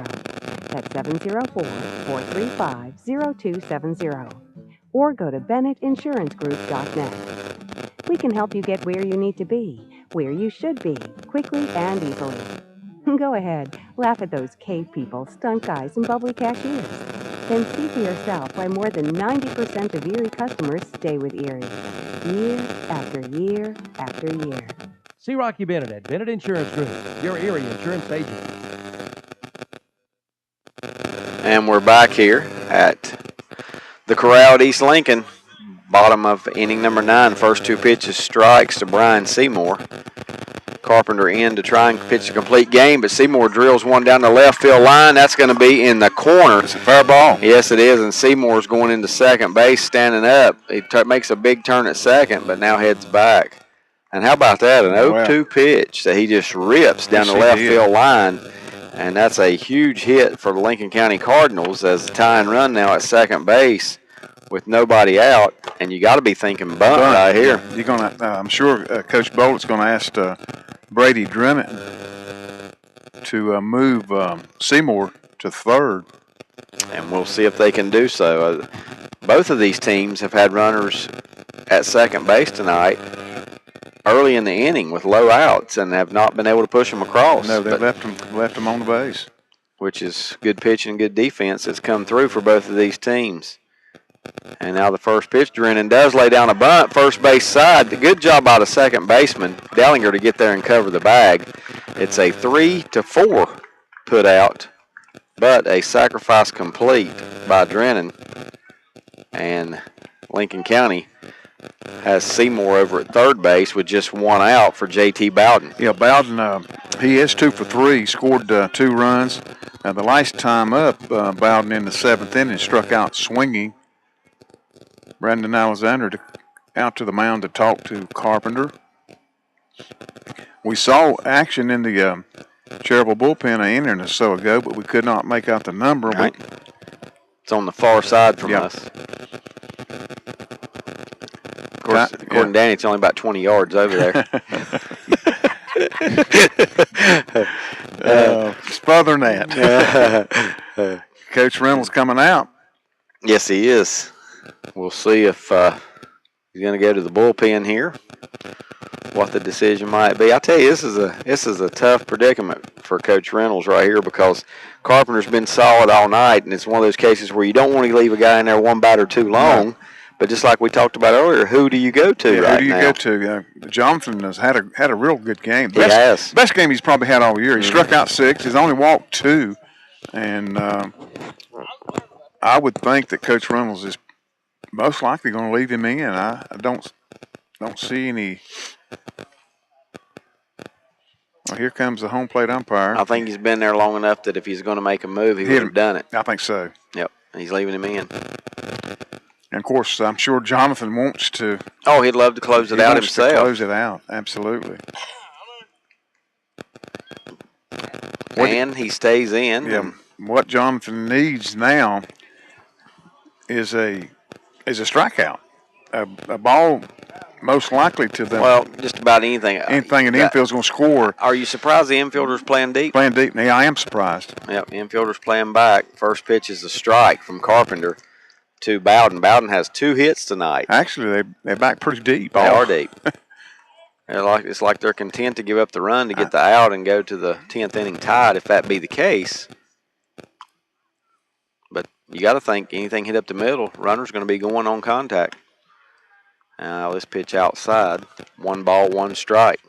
That's 704-435-0270. Or go to BennettInsuranceGroup.net. We can help you get where you need to be, where you should be, quickly and easily. Go ahead, laugh at those cave people, stunt guys, and bubbly cashiers. Then see for yourself why more than 90% of Erie customers stay with Erie. Year after year after year. See Rocky Bennett at Bennett Insurance Group, your Erie insurance agent. And we're back here at the Corral at East Lincoln. Bottom of inning number 9. First 2 pitches strikes to Brian Seymour. Carpenter in to try and pitch a complete game, but Seymour drills one down the left field line. That's going to be in the corner. It's a fair ball. Yes, it is, and Seymour's going into second base, standing up. He makes a big turn at second, but now heads back. And how about that? An 0-2 pitch that he just rips down the left field line. And that's a huge hit for the Lincoln County Cardinals as the tying run now at second base with nobody out. And you got to be thinking bunt right here. You're gonna. I'm sure Coach Bolt's going to ask Brady Drummond to move Seymour to third. And we'll see if they can do so. Both of these teams have had runners at second base tonight early in the inning with low outs and have not been able to push them across. No, they left them on the base. Which is good pitching and good defense that's come through for both of these teams. And now the first pitch, Drennan does lay down a bunt, first base side. Good job by the second baseman, Dellinger, to get there and cover the bag. It's a 3-4 put out, but a sacrifice complete by Drennan. And Lincoln County has Seymour over at third base with just one out for J.T. Bowden. Yeah, Bowden, he is 2 for 3, scored 2 runs. The last time up, Bowden in the 7th inning struck out swinging. Brandon Alexander out to the mound to talk to Carpenter. We saw action in the Cherryville bullpen an inning or so ago, but we could not make out the number. Right. It's on the far side from us. Of course, according to Danny, it's only about 20 yards over there. It's further than that. Coach Reynolds coming out. Yes, he is. We'll see if he's going to go to the bullpen here, what the decision might be. I tell you, this is a tough predicament for Coach Reynolds right here because Carpenter's been solid all night, and it's one of those cases where you don't want to leave a guy in there one batter too long. No. But just like we talked about earlier, who do you go to right now? Who do you go to? Jonathan has had a real good game. He has. Best game he's probably had all year. He struck out 6. He's only walked 2. And I would think that Coach Reynolds is most likely going to leave him in. I don't see any. Well, here comes the home plate umpire. I think he's been there long enough that if he's going to make a move, he would have done it. I think so. Yep, he's leaving him in. And, of course, I'm sure Jonathan wants to. Oh, he'd love to close it out himself. To close it out, absolutely. And he stays in. Yeah. What Jonathan needs now is a strikeout. A ball most likely to them. Well, just about anything. Anything in the infield's going to score. Are you surprised the infielder's playing deep? Playing deep. Yeah, I am surprised. Yep, the infielder's playing back. First pitch is a strike from Carpenter to Bowden. Bowden has 2 hits tonight. Actually, they're back pretty deep. They are deep. It's like they're content to give up the run to get the out and go to the 10th inning tied, if that be the case. But you got to think anything hit up the middle, runner's going to be going on contact. Now this pitch outside. 1 ball, 1 strike.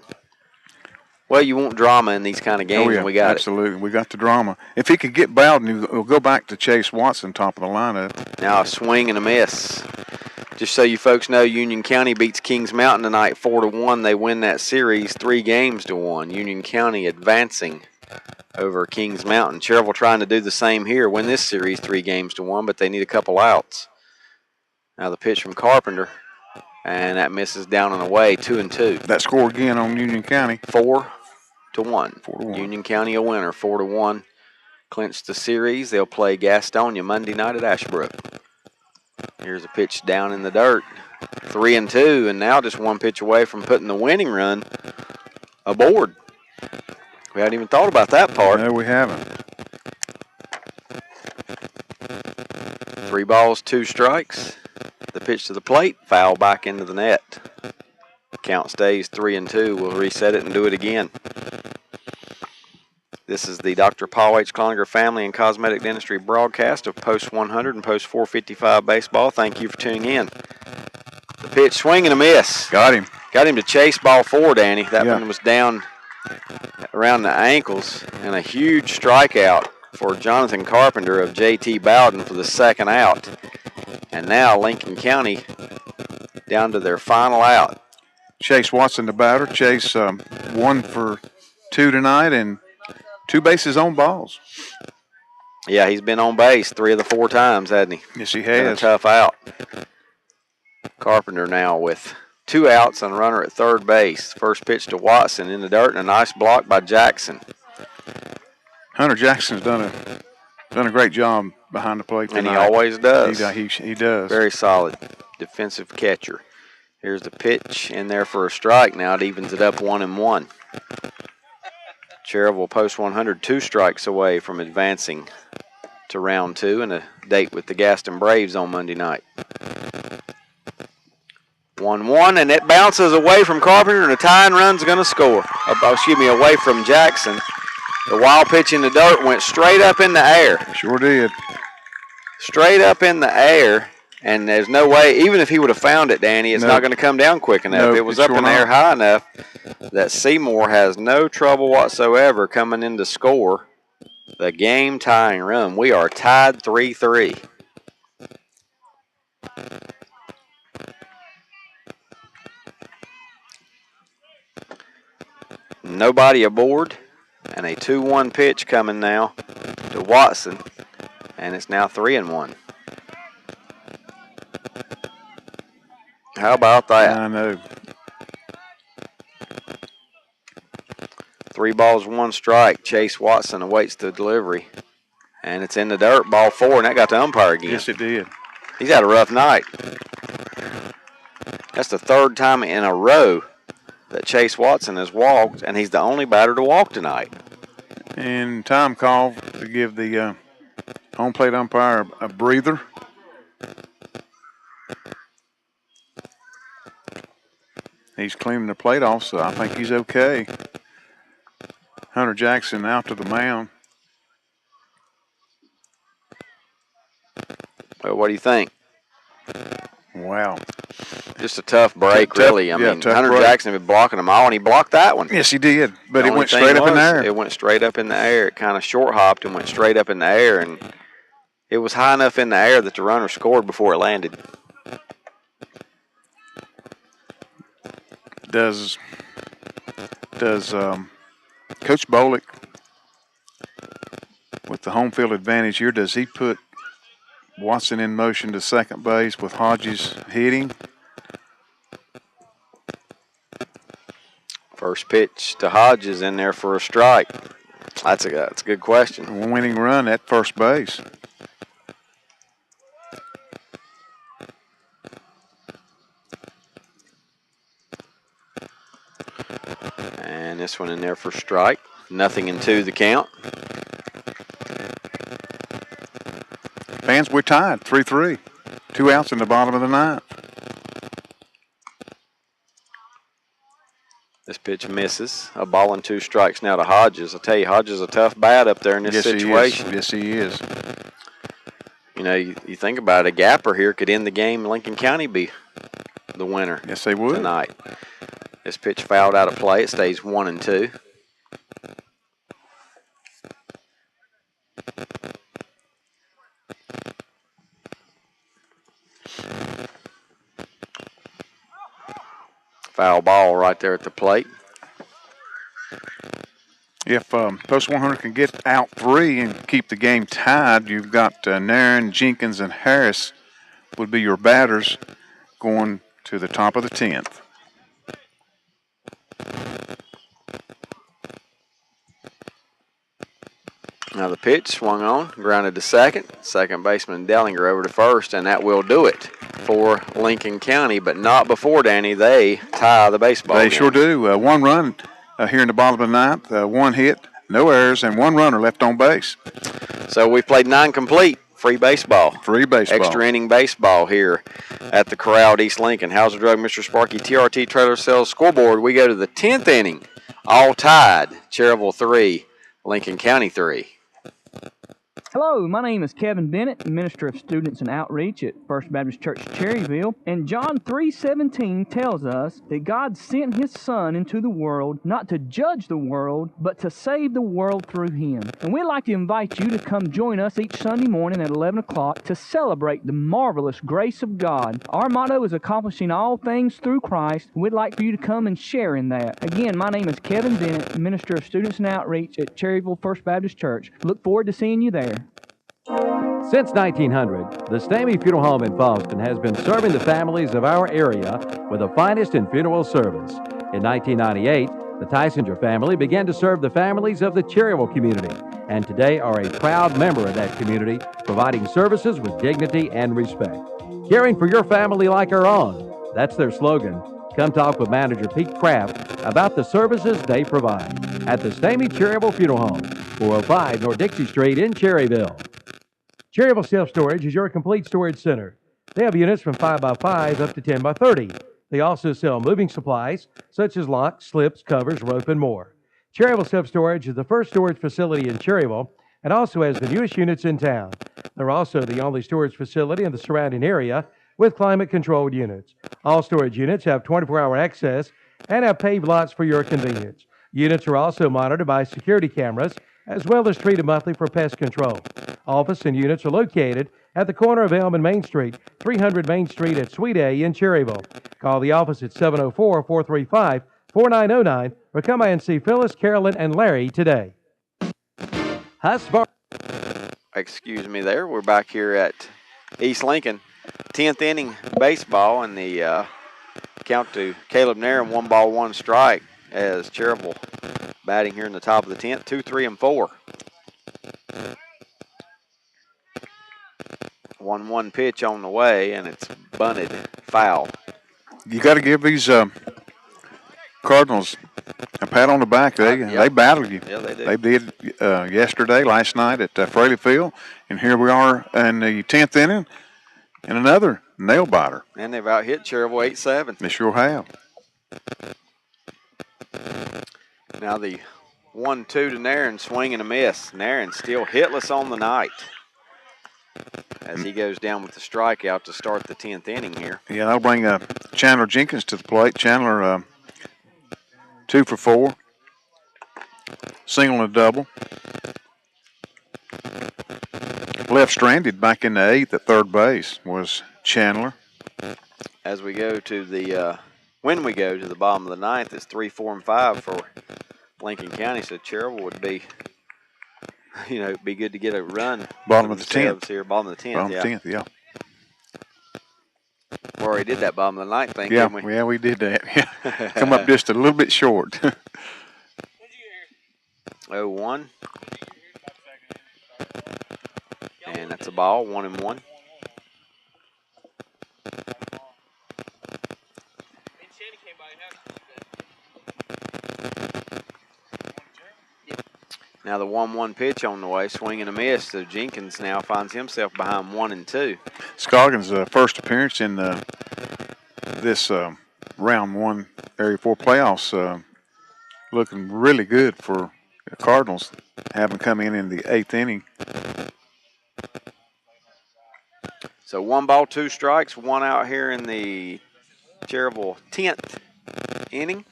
Well, you want drama in these kind of games, and we got absolutely. We got the drama. If he could get Bowden, he'll go back to Chase Watson, top of the lineup. Now a swing and a miss. Just so you folks know, Union County beats Kings Mountain tonight 4-1. They win that series 3-1. Union County advancing over Kings Mountain. Cherryville trying to do the same here, win this series 3-1, but they need a couple outs. Now the pitch from Carpenter, and that misses down and away, 2-2. That score again on Union County. 4-1. 4-1. Union County a winner, 4-1. Clinched the series. They'll play Gastonia Monday night at Ashbrook. Here's a pitch down in the dirt. 3-2, and now just 1 pitch away from putting the winning run aboard. We hadn't even thought about that part. No, we haven't. 3 balls, 2 strikes. The pitch to the plate, foul back into the net. Count stays 3-2. We'll reset it and do it again. This is the Dr. Paul H. Cloninger Family and Cosmetic Dentistry broadcast of Post 100 and Post 455 baseball. Thank you for tuning in. The pitch, swing and a miss. Got him. Got him to chase ball 4, Danny. That one was down around the ankles, and a huge strikeout for Jonathan Carpenter of J.T. Bowden for the 2nd out. And now Lincoln County down to their final out. Chase Watson, the batter. Chase 1 for 2 tonight, and 2 bases on balls. Yeah, he's been on base 3 of the 4 times, hasn't he? Yes, he Been a has. tough out. Carpenter now with 2 outs and a runner at third base. First pitch to Watson in the dirt, and a nice block by Jackson. Hunter Jackson's done a great job behind the plate tonight. And he always does. He does. Very solid defensive catcher. Here's the pitch in there for a strike. Now it evens it up 1-1. Cherryville Post 100 2 strikes away from advancing to round 2 and a date with the Gaston Braves on Monday night. 1-1, and it bounces away from Carpenter, and a tying run's going to score. Away from Jackson. The wild pitch in the dirt went straight up in the air. Sure did. Straight up in the air, and there's no way, even if he would have found it, Danny, it's not going to come down quick enough. Nope, it was up in the air high enough that Seymour has no trouble whatsoever coming in to score the game-tying run. We are tied 3-3. Nobody aboard, and a 2-1 pitch coming now to Watson, and it's now 3-1. How about that? I know. 3 balls, 1 strike. Chase Watson awaits the delivery, and it's in the dirt. Ball 4, and that got the umpire again. Yes, it did. He's had a rough night. That's the 3rd time in a row that Chase Watson has walked, and he's the only batter to walk tonight. And time call to give the home plate umpire a breather. He's cleaning the plate off, so I think he's okay. Hunter Jackson out to the mound. Well, what do you think? Wow. Just a tough break, really. I mean, tough Hunter break. Jackson had been blocking them all, and he blocked that one. Yes, he did, but The it only went thing straight up in the was, air. It went straight up in the air. It kind of short-hopped and went straight up in the air, and it was high enough in the air that the runner scored before it landed. Does Coach Bolick, with the home field advantage here, does he put Watson in motion to second base with Hodges hitting? First pitch to Hodges in there for a strike. That's a good question. A winning run at first base. And this one in there for strike. 0-2 the count. Fans, we're tied 3-3. 2 outs in the bottom of the ninth. This pitch misses. A ball and 2 strikes now to Hodges. I tell you, Hodges is a tough bat up there in this situation. Yes, he is. You know, you think about it, a gapper here could end the game. Lincoln County be the winner. Yes, they would. Tonight. This pitch fouled out of play. It stays 1-2. Foul ball right there at the plate. If Post 100 can get out 3 and keep the game tied, you've got Nairn, Jenkins, and Harris would be your batters going to the top of the 10th. Now the pitch swung on, grounded to second. Second baseman Dellinger over to first, and that will do it for Lincoln County, but not before, Danny. They tie the baseball They game. sure do. 1 run here in the bottom of the ninth, 1 hit, no errors, and 1 runner left on base. So we played 9 complete. Free baseball. Free baseball. Extra inning baseball here at the Corral at East Lincoln. Hauser Drug, Mr. Sparky, TRT Trailer Sales Scoreboard. We go to the 10th inning. All tied. Cherryville 3, Lincoln County 3. Hello, my name is Kevin Bennett, Minister of Students and Outreach at First Baptist Church, Cherryville. And John 3:17 tells us that God sent His Son into the world not to judge the world, but to save the world through Him. And we'd like to invite you to come join us each Sunday morning at 11 o'clock to celebrate the marvelous grace of God. Our motto is accomplishing all things through Christ. We'd like for you to come and share in that. Again, my name is Kevin Bennett, Minister of Students and Outreach at Cherryville First Baptist Church. Look forward to seeing you there. Since 1900, the Stamey Funeral Home in Fallston has been serving the families of our area with the finest in funeral service. In 1998, the Tysinger family began to serve the families of the Cherryville community, and today are a proud member of that community, providing services with dignity and respect. Caring for your family like our own, that's their slogan. Come talk with Manager Pete Kraft about the services they provide at the Stamey Cherryville Funeral Home, 405 North Dixie Street in Cherryville. Cherryville Self-Storage is your complete storage center. They have units from 5x5 up to 10x30. They also sell moving supplies such as locks, slips, covers, rope, and more. Cherryville Self-Storage is the first storage facility in Cherryville and also has the newest units in town. They're also the only storage facility in the surrounding area with climate-controlled units. All storage units have 24-hour access and have paved lots for your convenience. Units are also monitored by security cameras as well as treated monthly for pest control. Office and units are located at the corner of Elm and Main Street, 300 Main Street at Suite A in Cherryville. Call the office at 704-435-4909 or come by and see Phyllis, Carolyn, and Larry today. Excuse me there. We're back here at East Lincoln. 10th inning baseball, and the count to Caleb Nairn, 1 ball, 1 strike, as Cherryville batting here in the top of the 10th, 2, 3, and 4. 1-1 pitch on the way, and it's bunted foul. You got to give these Cardinals a pat on the back. They battled you. Yeah, they did. They did last night at Fraley Field, and here we are in the 10th inning, and another nail biter. And they've out-hit Cherryville 8-7. They sure have. Now the 1-2 to Nairn, swing and a miss. Nairn still hitless on the night as he goes down with the strikeout to start the 10th inning here. Yeah, that'll bring Chandler Jenkins to the plate. Chandler 2 for 4. Single and a double. Left stranded back in the 8th at third base was Chandler. As we go to the when we go to the bottom of the 9th, it's 3, 4, and 5 for Lincoln County. So Cherryville would be, be good to get a run. Bottom of the 10th. Here, bottom of the 10th. Bottom of the 10th, yeah. We already did that bottom of the 9th thing, Yeah, didn't we? yeah, we did that. Come up just a little bit short. 0-1. And that's a ball, 1-1. Now the 1-1 pitch on the way, swing and a miss. So Jenkins now finds himself behind 1-2. Scoggins' first appearance in this round 1 Area 4 playoffs, looking really good for the Cardinals, having come in the 8th inning. So 1 ball, 2 strikes, 1 out here in the Cherryville 10th inning.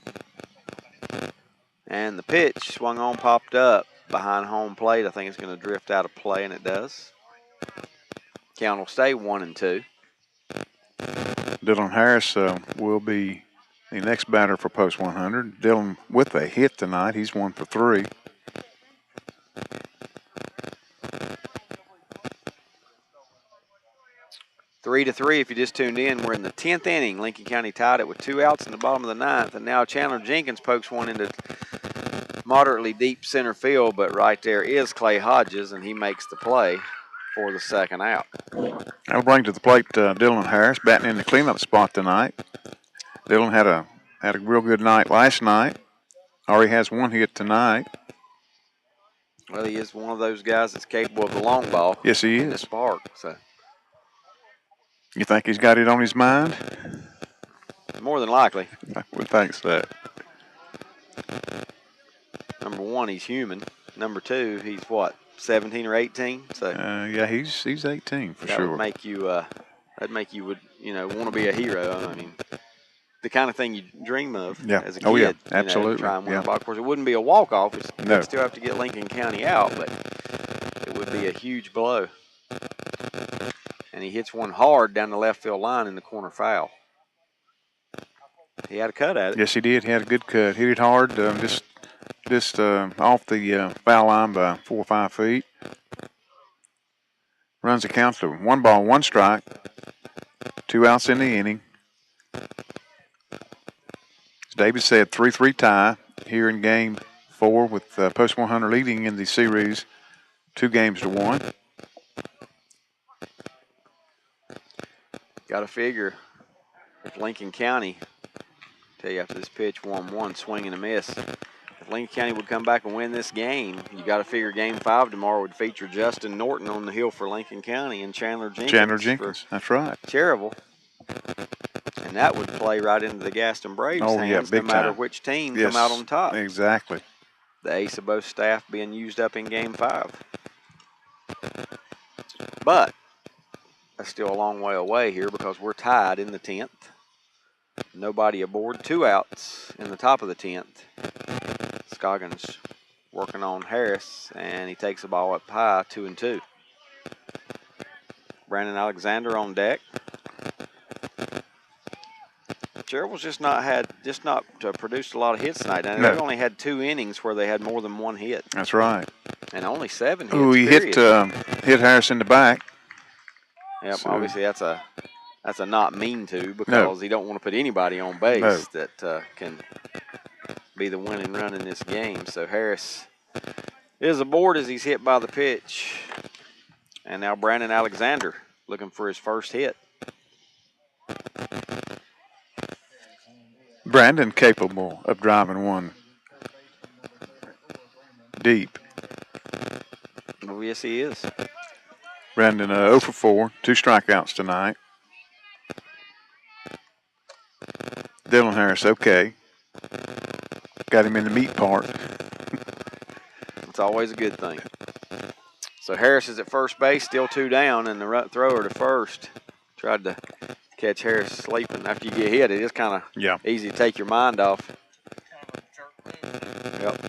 And the pitch swung on, popped up behind home plate. I think it's going to drift out of play, and it does. Count will stay 1-2. Dylan Harris will be the next batter for post 100. Dylan with a hit tonight. He's 1 for 3. Three to three. If you just tuned in, we're in the 10th inning. Lincoln County tied it with 2 outs in the bottom of the 9th, and now Chandler Jenkins pokes one into moderately deep center field, but right there is Clay Hodges, and he makes the play for the 2nd out. That'll bring to the plate Dylan Harris, batting in the cleanup spot tonight. Dylan had a real good night last night. Already has 1 hit tonight. Well, he is one of those guys that's capable of the long ball. Yes, he in is. this park. So You think he's got it on his mind? more than likely. I would think so. Number 1, he's human. Number 2, he's what, 17 or 18? So Yeah, he's 18 for that sure. would make you would want to be a hero. I mean, the kind of thing you dream of as a kid. Oh, yeah, you know, absolutely. try and win Yeah. a ball. Of course, it wouldn't be a walk-off. No. You'd still have to get Lincoln County out, but it would be a huge blow. And he hits one hard down the left field line in the corner foul. He had a cut at it. Yes, he did. He had a good cut. Hit it hard, just off the foul line by 4 or 5 feet. Runs the count to 1 ball, 1 strike. 2 outs in the inning. As David said, 3-3 tie here in Game 4 with Post 100 leading in the series 2-1. Got to figure if Lincoln County, tell you after this pitch, 1-1, swing and a miss. If Lincoln County would come back and win this game, you got to figure Game 5 tomorrow would feature Justin Norton on the hill for Lincoln County and Chandler Jenkins. That's right. Cherryville. And that would play right into the Gaston Braves' hands, big no matter time. which team Yes, come out on top. Exactly. The ace of both staff being used up in Game 5. But that's still a long way away here because we're tied in the 10th. Nobody aboard, 2 outs in the top of the 10th. Scoggins working on Harris, and he takes the ball up high, 2-2. Brandon Alexander on deck. Cherryville's just not produced a lot of hits tonight. And No. They only had 2 innings where they had more than 1 hit, That's right. and only 7 hits. Ooh, he period. hit Harris in the back. Yep, So- obviously that's a not mean to because he don't want to put anybody on base that can be the winning run in this game. So Harris is aboard as he's hit by the pitch. And now Brandon Alexander looking for his first hit. Brandon capable of driving one deep. Oh, yes, he is. Brandon 0 for 4, 2 strikeouts tonight. Dylan Harris, okay. Got him in the meat part. It's always a good thing. So Harris is at first base, still 2 down, and the thrower to first tried to catch Harris sleeping. After you get hit, it is kind of easy to take your mind off. Yep.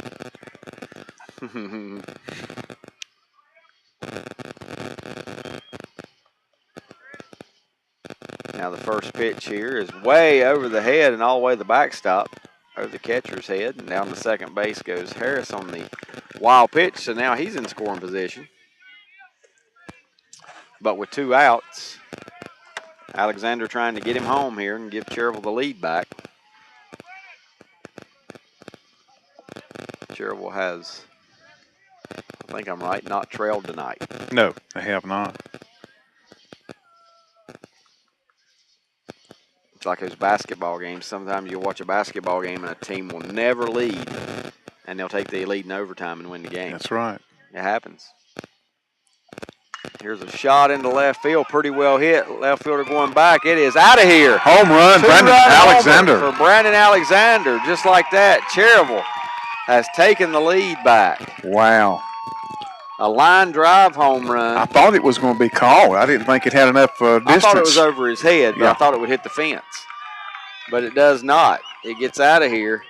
Now the first pitch here is way over the head and all the way to the backstop, over the catcher's head, and down to second base goes Harris on the wild pitch. So now he's in scoring position. But with 2 outs, Alexander trying to get him home here and give Cherryville the lead back. Cherryville has, I think I'm right, not trailed tonight. No, they have not. It's like those basketball games. Sometimes you watch a basketball game and a team will never lead and they'll take the lead in overtime and win the game. That's right. It happens. Here's a shot into left field, pretty well hit. Left fielder going back. It is out of here. Home run, Brandon Alexander. For Brandon Alexander, just like that. Cherryville has taken the lead back. Wow. A line drive home run. I thought it was going to be called. I didn't think it had enough distance. I thought it was over his head, but Yeah. I thought it would hit the fence. But it does not. It gets out of here.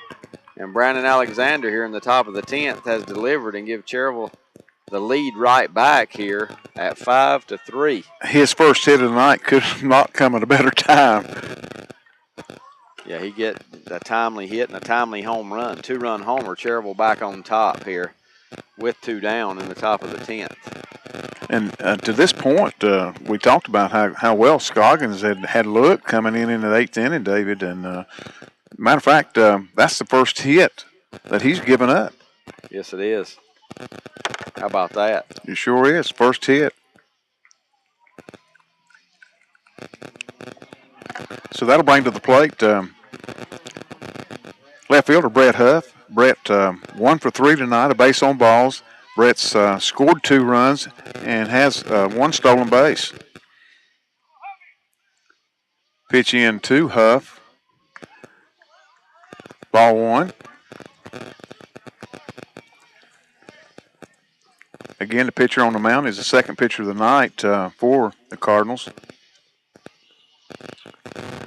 And Brandon Alexander here in the top of the 10th has delivered and give Cherryville the lead right back here at 5-3. His first hit of the night could not come at a better time. Yeah, he get a timely hit and a timely home run. 2-run homer. Cherryville back on top here with 2 down in the top of the 10th. And to this point, we talked about how well Scoggins had looked coming in the 8th inning, David. And matter of fact, that's the first hit that he's given up. Yes, it is. How about that? It sure is. First hit. So that'll bring to the plate left fielder Brett Huff. Brett 1 for 3 tonight, a base on balls. Brett's scored 2 runs and has 1 stolen base. Pitch in to Huff. Ball 1. Again, the pitcher on the mound is the second pitcher of the night for the Cardinals.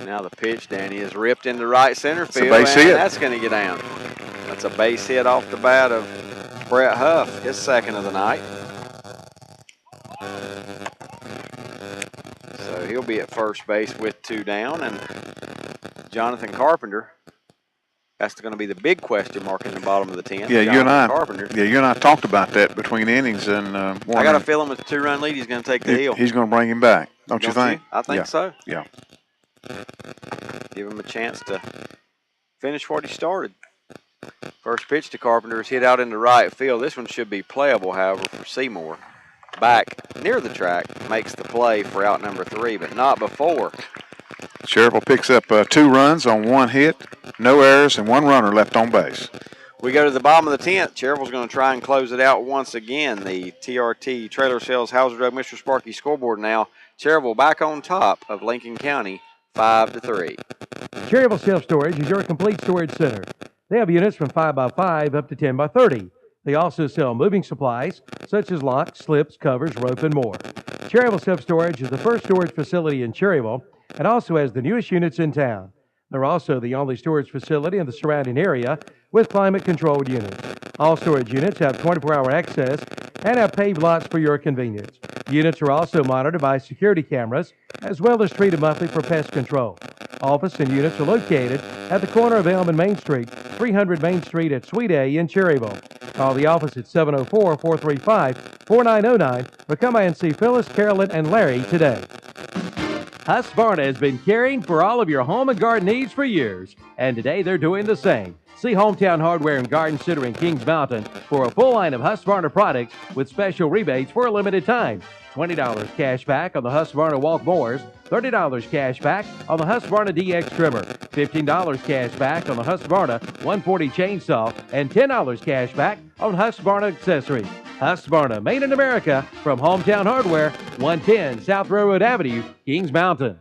Now the pitch, Danny, is ripped into right center field. It's a base hit. That's going to get down. That's a base hit off the bat of Brett Huff, his second of the night. So he'll be at first base with 2 down, and Jonathan Carpenter. That's going to be the big question mark in the bottom of the 10th. Yeah, you and I Carpenter. talked about that between innings, and I got a feeling with the 2-run lead, he's going to take the hill. He's going to bring him back, don't you think? I think so. Yeah. Give him a chance to finish what he started. First pitch to Carpenter is hit out into right field. This one should be playable, however, for Seymour. Back near the track, makes the play for out number 3, but not before. Cherryville picks up 2 runs on 1 hit, no errors, and 1 runner left on base. We go to the bottom of the 10th. Cherryville's going to try and close it out once again. The TRT Trailer Sales Hauser Drug Mr. Sparky scoreboard now. Cherryville back on top of Lincoln County, 5-3. Cherryville Self Storage is your complete storage center. They have units from 5x5 up to 10x30. They also sell moving supplies such as locks, slips, covers, rope, and more. Cherryville Self Storage is the first storage facility in Cherryville and also has the newest units in town. They're also the only storage facility in the surrounding area with climate-controlled units. All storage units have 24-hour access and have paved lots for your convenience. Units are also monitored by security cameras as well as treated monthly for pest control. Office and units are located at the corner of Elm and Main Street, 300 Main Street at Suite A in Cherryville. Call the office at 704-435-4909 or come by and see Phyllis, Carolyn, and Larry today. Husqvarna has been caring for all of your home and garden needs for years, and today they're doing the same. See Hometown Hardware and Garden Center in Kings Mountain for a full line of Husqvarna products with special rebates for a limited time. $20 cash back on the Husqvarna walk mowers, $30 cash back on the Husqvarna DX trimmer, $15 cash back on the Husqvarna 140 chainsaw, and $10 cash back on Husqvarna accessories. Husqvarna, made in America, from Hometown Hardware, 110 South Railroad Avenue, Kings Mountain.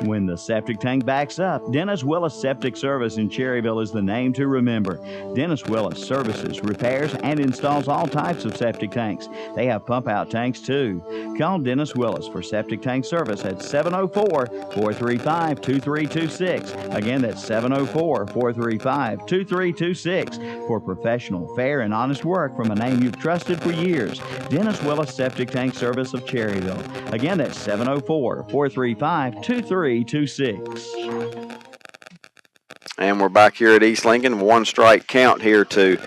When the septic tank backs up, Dennis Willis Septic Service in Cherryville is the name to remember. Dennis Willis services, repairs, and installs all types of septic tanks. They have pump-out tanks, too. Call Dennis Willis for septic tank service at 704-435-2326. Again, that's 704-435-2326 for professional, fair, and honest work from a name you've trusted for years. Dennis Willis Septic Tank Service of Cherryville. Again, that's 704-435-2326. And we're back here at East Lincoln. 1 strike count here to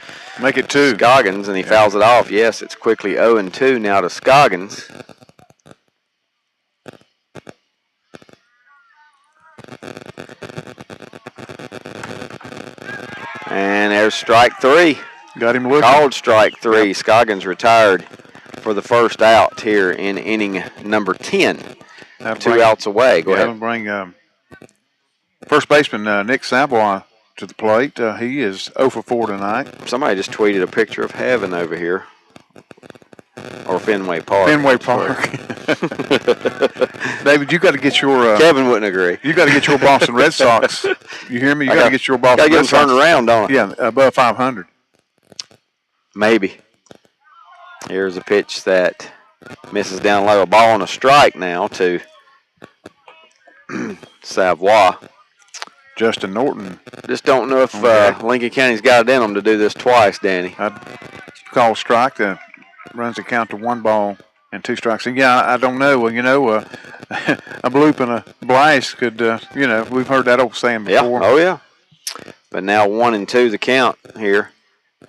make it 2. Scoggins, and he fouls it off. Yes, it's quickly 0-2 now to Scoggins. And there's strike 3. Got him looking. Called strike 3. Yep. Scoggins retired for the first out here in inning number 10. 2 outs away. Go ahead. Bring first baseman Nick Savoy to the plate. He is 0 for 4 tonight. Somebody just tweeted a picture of heaven over here. Or Fenway Park. Fenway Park. David, you got to get your. Kevin wouldn't agree. You got to get your Boston Red Sox. You hear me? You got to get your Boston Red Sox. Got to get them turned around, don't I? Yeah, above 500. Maybe. Here's a pitch that misses down low. A ball and a strike now to Savoy. Justin Norton. Just don't know if Lincoln County's got it in them to do this twice, Danny. I'd call a strike that runs the count to 1 ball and 2 strikes. And yeah, I don't know. Well, a bloop and a blast could, we've heard that old saying before. Yeah. Oh, yeah. But now 1-2 the count here.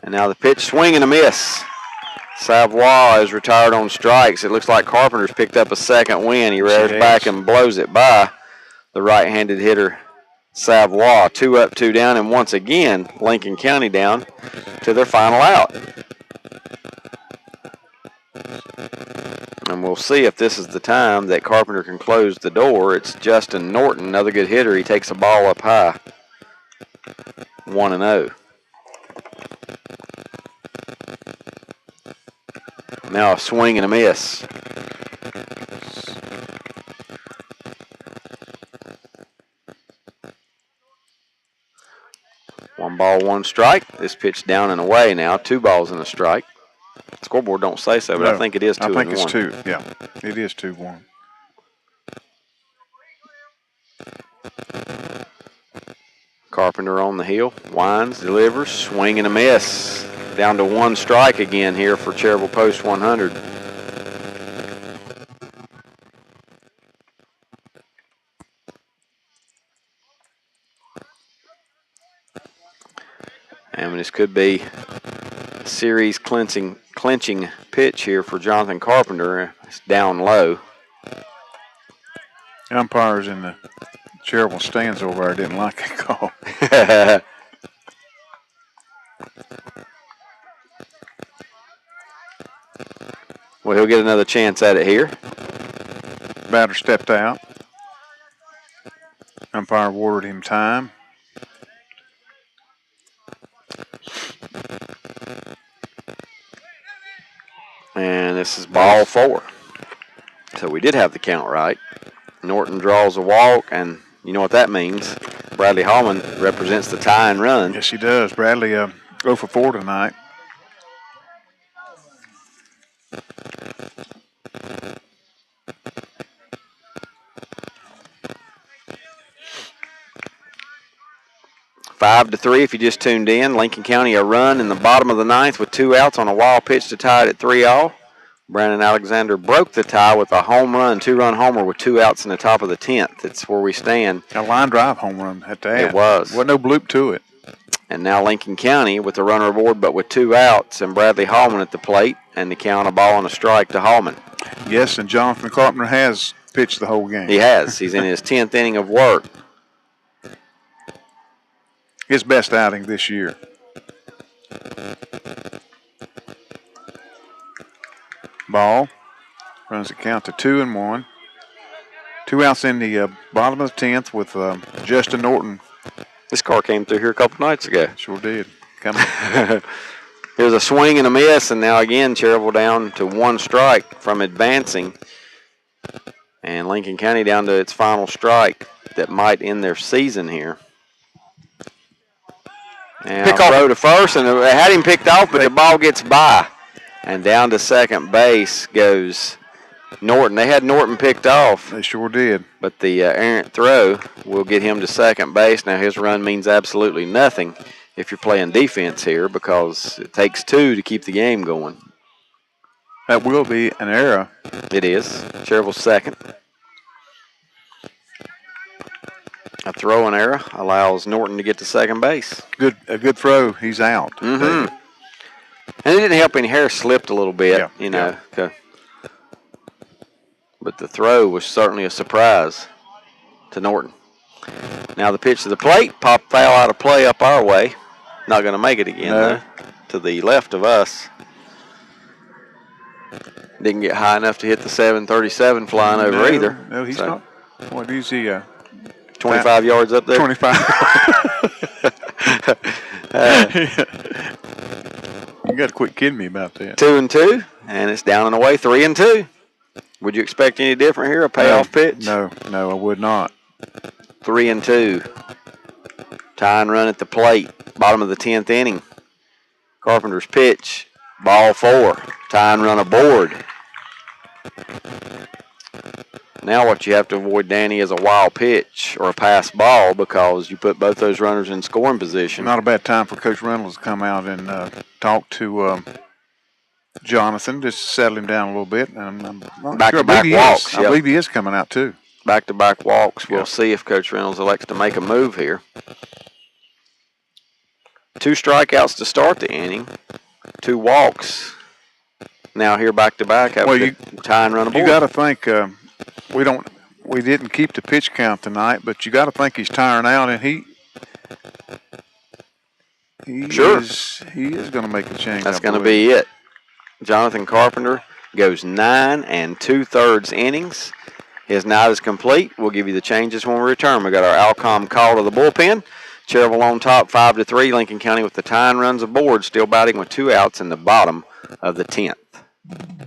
And now the pitch, swing and a miss. Savoy is retired on strikes. It looks like Carpenter's picked up a second win. He rears back and blows it by the right-handed hitter, Savoy. 2 up, 2 down, and once again, Lincoln County down to their final out. And we'll see if this is the time that Carpenter can close the door. It's Justin Norton, another good hitter. He takes a ball up high. 1-0. Now a swing and a miss. One ball, 1 strike. This pitch down and away now. 2 balls and a strike. Scoreboard don't say so, but No, I think it is 2-1. I think it's 2. Yeah, it is 2-1. Carpenter on the hill, winds, delivers, swing and a miss. Down to 1 strike again here for Cherryville Post 100. And this could be a series clinching pitch here for Jonathan Carpenter. It's down low. Umpires in the Cherryville stands over there didn't like that call. Well, he'll get another chance at it here. Batter stepped out. Umpire awarded him time. And this is ball 4. So we did have the count right. Norton draws a walk, and you know what that means. Bradley Hallman represents the tie and run. Yes, he does. Bradley 0 for 4 tonight. Five to 3 if you just tuned in. Lincoln County a run in the bottom of the 9th with 2 outs on a wild pitch to tie it at 3-all. Brandon Alexander broke the tie with a home run, 2-run homer with 2 outs in the top of the 10th. That's where we stand. A line drive home run at that. It was. Wasn't no bloop to it. And now Lincoln County with the runner aboard but with 2 outs and Bradley Hallman at the plate and the count a ball and a strike to Hallman. Yes, and Jonathan Carpenter has pitched the whole game. He has. He's in his 10th inning of work. His best outing this year. Ball. Runs the count to 2-1. 2 outs in the bottom of the 10th with Justin Norton. This car came through here a couple nights ago. Sure did. Here's a swing and a miss, and now again Cherryville down to 1 strike from advancing. And Lincoln County down to its final strike that might end their season here. And throw to first, and they had him picked off, but the ball gets by. And down to second base goes Norton. They had Norton picked off. They sure did. But the errant throw will get him to second base. Now his run means absolutely nothing if you're playing defense here because it takes 2 to keep the game going. That will be an error. It is. Cherryville's second. A throwing error allows Norton to get to second base. A good throw. He's out. Mm-hmm. And it didn't help any. Harris slipped a little bit, you know. Yeah. But the throw was certainly a surprise to Norton. Now the pitch to the plate. Pop foul out of play up our way. Not going to make it again, though. To the left of us. Didn't get high enough to hit the 737 flying over either. No, he's not. What is he? 25 yards up there. 25. You got to quit kidding me about that. 2-2, and it's down and away, 3-2. Would you expect any different here? A payoff pitch? No, I would not. 3-2. Tie and run at the plate. Bottom of the 10th inning. Carpenter's pitch. Ball 4. Tie and run aboard. Now what you have to avoid, Danny, is a wild pitch or a pass ball because you put both those runners in scoring position. Not a bad time for Coach Reynolds to come out and talk to Jonathan, just settle him down a little bit. I'm not Back-to-back sure. walks. I believe he is coming out too. Back-to-back walks. We'll see if Coach Reynolds elects to make a move here. 2 strikeouts to start the inning. 2 walks. Now here back-to-back. Well, you tie and run aboard. You got to think we didn't keep the pitch count tonight, but you got to think he's tiring out, and he is going to make a change. That's going to be it. Jonathan Carpenter goes 9 2/3 innings. His night is complete. We'll give you the changes when we return. We got our Alcom call to the bullpen. Cherville on top, 5-3. Lincoln County with the tie and runs aboard, still batting with 2 outs in the bottom of the 10th.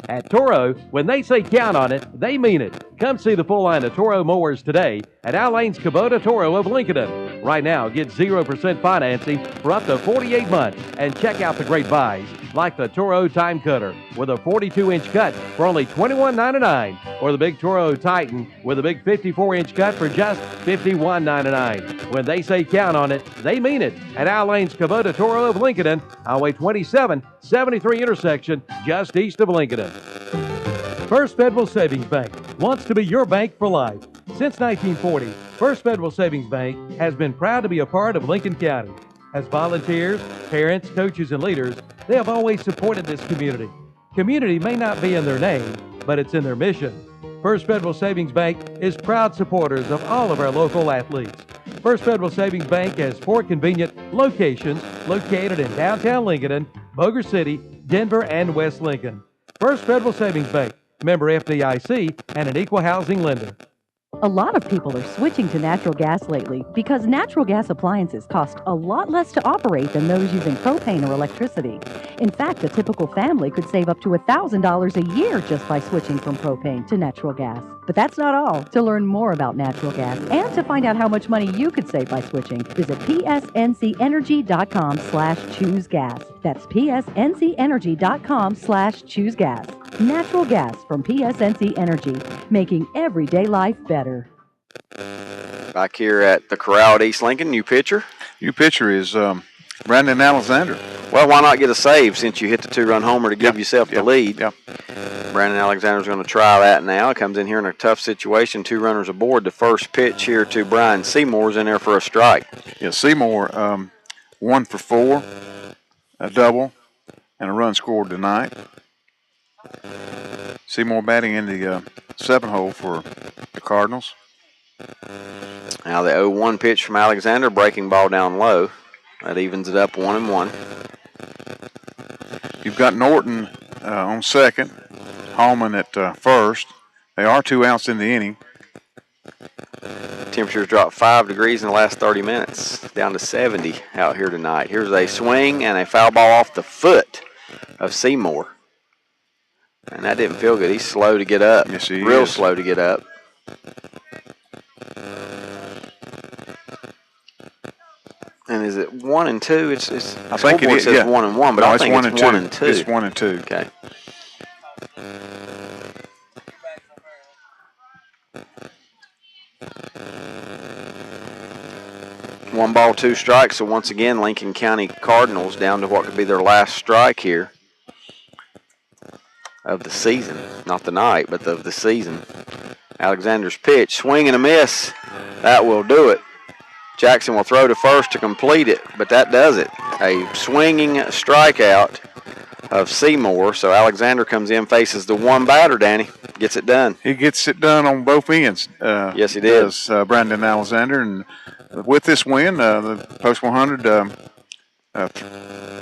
At Toro, when they say count on it, they mean it. Come see the full line of Toro mowers today at Al Lane's Kubota Toro of Lincoln. Right now, get 0% financing for up to 48 months and check out the great buys like the Toro Time Cutter with a 42-inch cut for only $21.99 or the big Toro Titan with a big 54-inch cut for just $51.99. When they say count on it, they mean it at Al Lane's Kubota Toro of Lincoln, Highway 27, 73 intersection just east of Lincoln. First Federal Savings Bank wants to be your bank for life. Since 1940, First Federal Savings Bank has been proud to be a part of Lincoln County. As volunteers, parents, coaches, and leaders, they have always supported this community. Community may not be in their name, but it's in their mission. First Federal Savings Bank is proud supporters of all of our local athletes. First Federal Savings Bank has 4 convenient locations located in downtown Lincoln, Boger City, Denver, and West Lincoln. First Federal Savings Bank, member FDIC, and an equal housing lender. A lot of people are switching to natural gas lately because natural gas appliances cost a lot less to operate than those using propane or electricity. In fact, a typical family could save up to $1,000 a year just by switching from propane to natural gas. But that's not all. To learn more about natural gas and to find out how much money you could save by switching, visit psncenergy.com/choosegas. That's psncenergy.com/choosegas. Natural gas from PSNC Energy, making everyday life better. Back here at the Corral at East Lincoln, new pitcher. New pitcher is Brandon Alexander. Well, why not get a save since you hit the 2-run homer to give yourself the lead? Yep. Brandon Alexander's going to try that now. Comes in here in a tough situation. 2 runners aboard. The first pitch here to Brian Seymour's in there for a strike. Yeah, Seymour 1 for 4, a double, and a run scored tonight. Seymour batting in the 7 hole for the Cardinals. Now the 0-1 pitch from Alexander, breaking ball down low. That evens it up 1-1. You've got Norton on second, Hallman at first. They are 2 outs in the inning. Temperatures dropped 5 degrees in the last 30 minutes, down to 70 out here tonight. Here's a swing and a foul ball off the foot of Seymour. And that didn't feel good. He's slow to get up. Yes, he Real is. slow to get up. And is it 1 and 2? It's I think it is. Says Yeah. 1 and 1, but No, I it's think 1 it's and 1 2. and 2. It's 1 and 2. Okay. One ball, 2 strikes. So once again, Lincoln County Cardinals down to what could be their last strike here of the season. Not the night, but of the season. Alexander's pitch, swing and a miss. That will do it. Jackson will throw to first to complete it, but that does it. A swinging strikeout of Seymour. So Alexander comes in, faces the 1 batter, Danny. Gets it done. He gets it done on both ends. Yes, he did. Does, Brandon Alexander. And with this win, the Post 100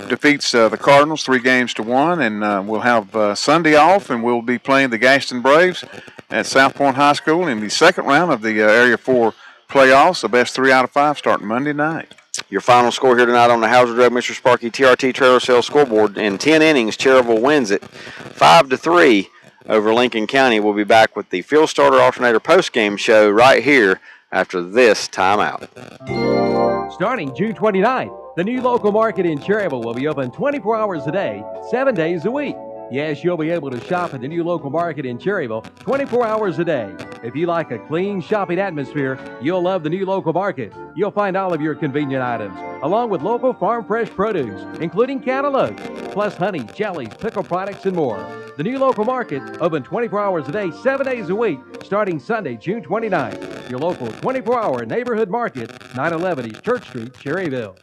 defeats the Cardinals 3-1, and we'll have Sunday off, and we'll be playing the Gaston Braves at South Point High School in the second round of the Area 4 playoffs. The best 3 out of 5 starting Monday night. Your final score here tonight on the Hauser Drug Mr. Sparky TRT Trailer Sales scoreboard. In 10 innings, Cherryville wins it 5-3 over Lincoln County. We'll be back with the Field Starter Alternator postgame show right here after this timeout. Starting June 29th, the new local market in Cherryville will be open 24 hours a day, 7 days a week. Yes, you'll be able to shop at the new local market in Cherryville 24 hours a day. If you like a clean shopping atmosphere, you'll love the new local market. You'll find all of your convenient items, along with local farm fresh produce, including cantaloupes, plus honey, jellies, pickle products, and more. The new local market, open 24 hours a day, 7 days a week, starting Sunday, June 29th. Your local 24-hour neighborhood market, 911 East Church Street, Cherryville.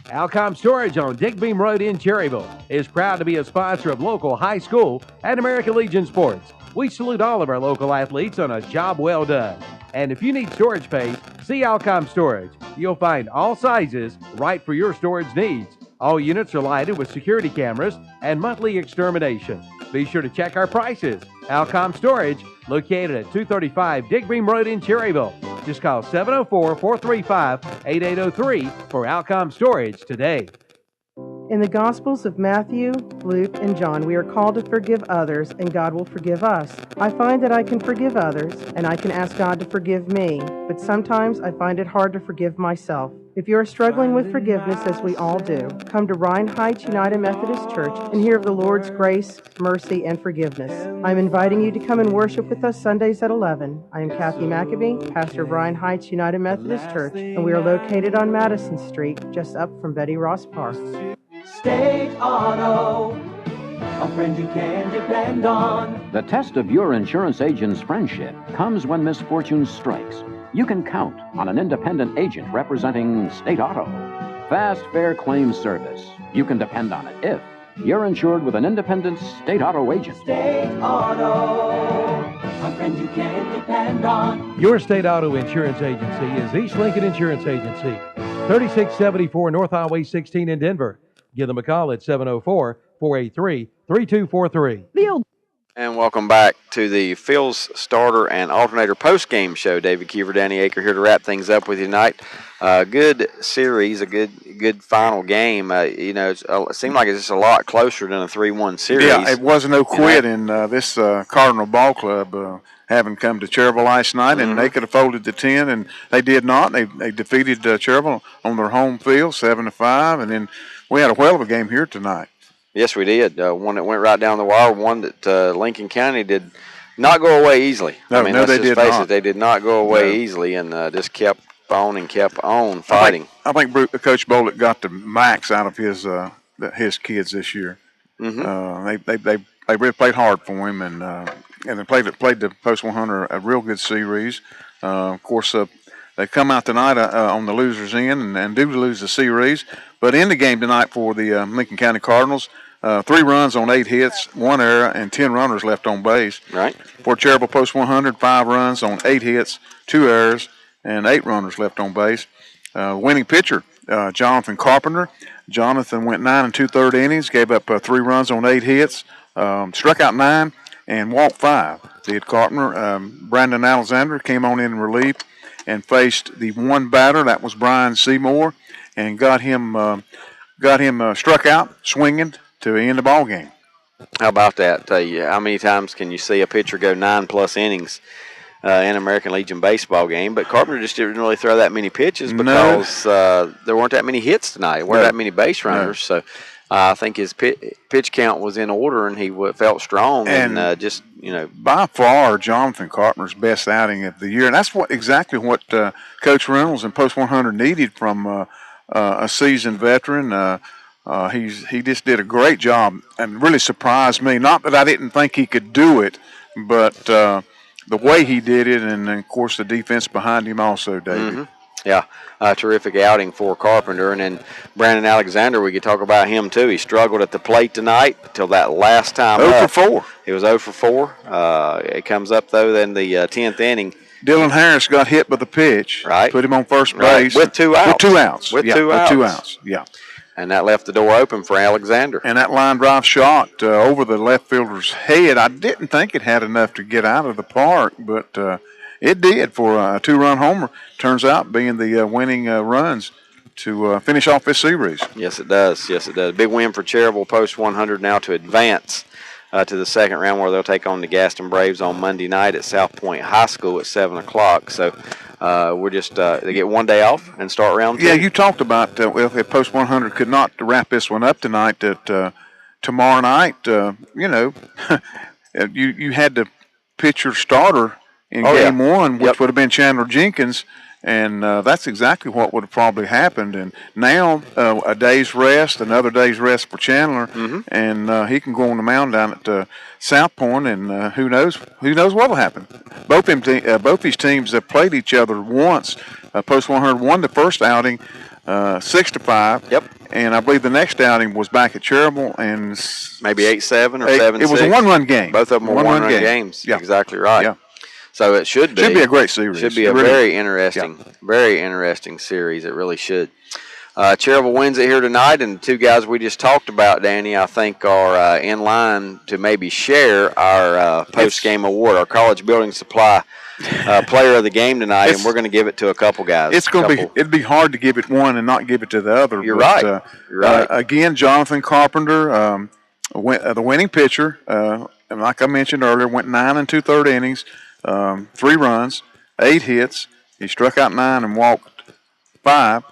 Alcom Storage on Dick Beam Road in Cherryville is proud to be a sponsor of local high school and American Legion sports. We salute all of our local athletes on a job well done. And if you need storage space, see Alcom Storage. You'll find all sizes right for your storage needs. All units are lighted with security cameras and monthly extermination. Be sure to check our prices. Alcom Storage, located at 235 Dick Beam Road in Cherryville. Just call 704-435-8803 for Alcom Storage today. In the Gospels of Matthew, Luke, and John, we are called to forgive others, and God will forgive us. I find that I can forgive others, and I can ask God to forgive me, but sometimes I find it hard to forgive myself. If you are struggling with forgiveness, as we all do, come to Rhine Heights United Methodist Church and hear of the Lord's grace, mercy, and forgiveness. I'm inviting you to come and worship with us Sundays at 11. I am Kathy McAbee, pastor of Rhine Heights United Methodist Church, and we are located on Madison Street, just up from Betty Ross Park. State Auto, a friend you can depend on. The test of your insurance agent's friendship comes when misfortune strikes. You can count on an independent agent representing State Auto. Fast, fair claims service. You can depend on it if you're insured with an independent State Auto agent. State Auto, a friend you can depend on. Your State Auto Insurance Agency is East Lincoln Insurance Agency, 3674 North Highway 16 in Denver. Give them a call at 704-483-3243. And welcome back to the Fields Starter and Alternator postgame show. David Kiever, Danny Aker here to wrap things up with you tonight. Good series, a good final game. It seemed like it's just a lot closer than a 3-1 series. Yeah, it wasn't no quit in this Cardinal Ball Club having come to Cherryville last night, and they could have folded the 10, and they did not. They defeated Cherryville on their home field 7-5, and then we had a whale of a game here tonight. Yes, we did. One that went right down the wire, one that Lincoln County did not go away easily. No, let's they just did face not. it, they did not go away easily and just kept on and kept on fighting. I think Coach Bollick got the max out of his kids this year. They really played hard for him, and they played the Post 100 a real good series. Of course, they come out tonight on the loser's end and do lose the series. But in the game tonight for the Lincoln County Cardinals, 3 runs on 8 hits, 1 error, and 10 runners left on base. Right. For Cherryville Post 100, 5 runs on 8 hits, 2 errors, and 8 runners left on base. Winning pitcher, Jonathan Carpenter. Jonathan went 9 2/3 innings, gave up 3 runs on 8 hits, struck out 9, and walked 5. Did Carpenter. Brandon Alexander came on in relief and faced the one batter, that was Brian Seymour, and got him struck out swinging to end the ball game. How about that? How many times can you see a pitcher go 9+ innings in American Legion baseball game? But Carpenter just didn't really throw that many pitches because there weren't that many hits tonight. There weren't that many base runners. So I think his pitch count was in order, and he felt strong. And by far, Jonathan Carpenter's best outing of the year. And that's exactly what Coach Reynolds and Post 100 needed from a seasoned veteran. He just did a great job and really surprised me. Not that I didn't think he could do it, but the way he did it, and of course the defense behind him also, David. Yeah, terrific outing for Carpenter. And then Brandon Alexander, we could talk about him too. He struggled at the plate tonight until that last time. 0 for 4. He was 0 for 4. It comes up though in the 10th inning. Dylan Harris got hit by the pitch. Right. Put him on first base. With 2 outs. With 2 outs. Yeah. And that left the door open for Alexander. And that line drive shot over the left fielder's head, I didn't think it had enough to get out of the park, but it did for a 2-run homer. Turns out being the winning runs to finish off this series. Yes, it does. Yes, it does. Big win for Cherryville Post 100 now to advance to the second round, where they'll take on the Gaston Braves on Monday night at South Point High School at 7 o'clock. So we're just they get one day off and start round two. Yeah, you talked about if Post 100 could not wrap this one up tonight, that tomorrow night, you had to pitch your starter in game one, which would have been Chandler Jenkins, and that's exactly what would have probably happened. And now a day's rest, another day's rest for Chandler, and he can go on the mound down at South Point, and who knows what will happen. Both these teams have played each other once. Post 100 won the first outing 6-5. Yep. And I believe the next outing was back at Cherryville, and maybe 8-7 or 7-6. It was a one-run game. Both of them were one-run games. Yeah. Exactly right. Yeah. So it should be a great series. Should be a very interesting series. It really should. Cherryville wins it here tonight, and the two guys we just talked about, Danny, I think are in line to maybe share our post-game award, our College Building Supply player of the game tonight, and we're going to give it to a couple guys. It'd be hard to give it one and not give it to the other. You're right. Again, Jonathan Carpenter, the winning pitcher, and like I mentioned earlier, went 9 2/3 innings, 3 runs, 8 hits. He struck out 9 and walked 5.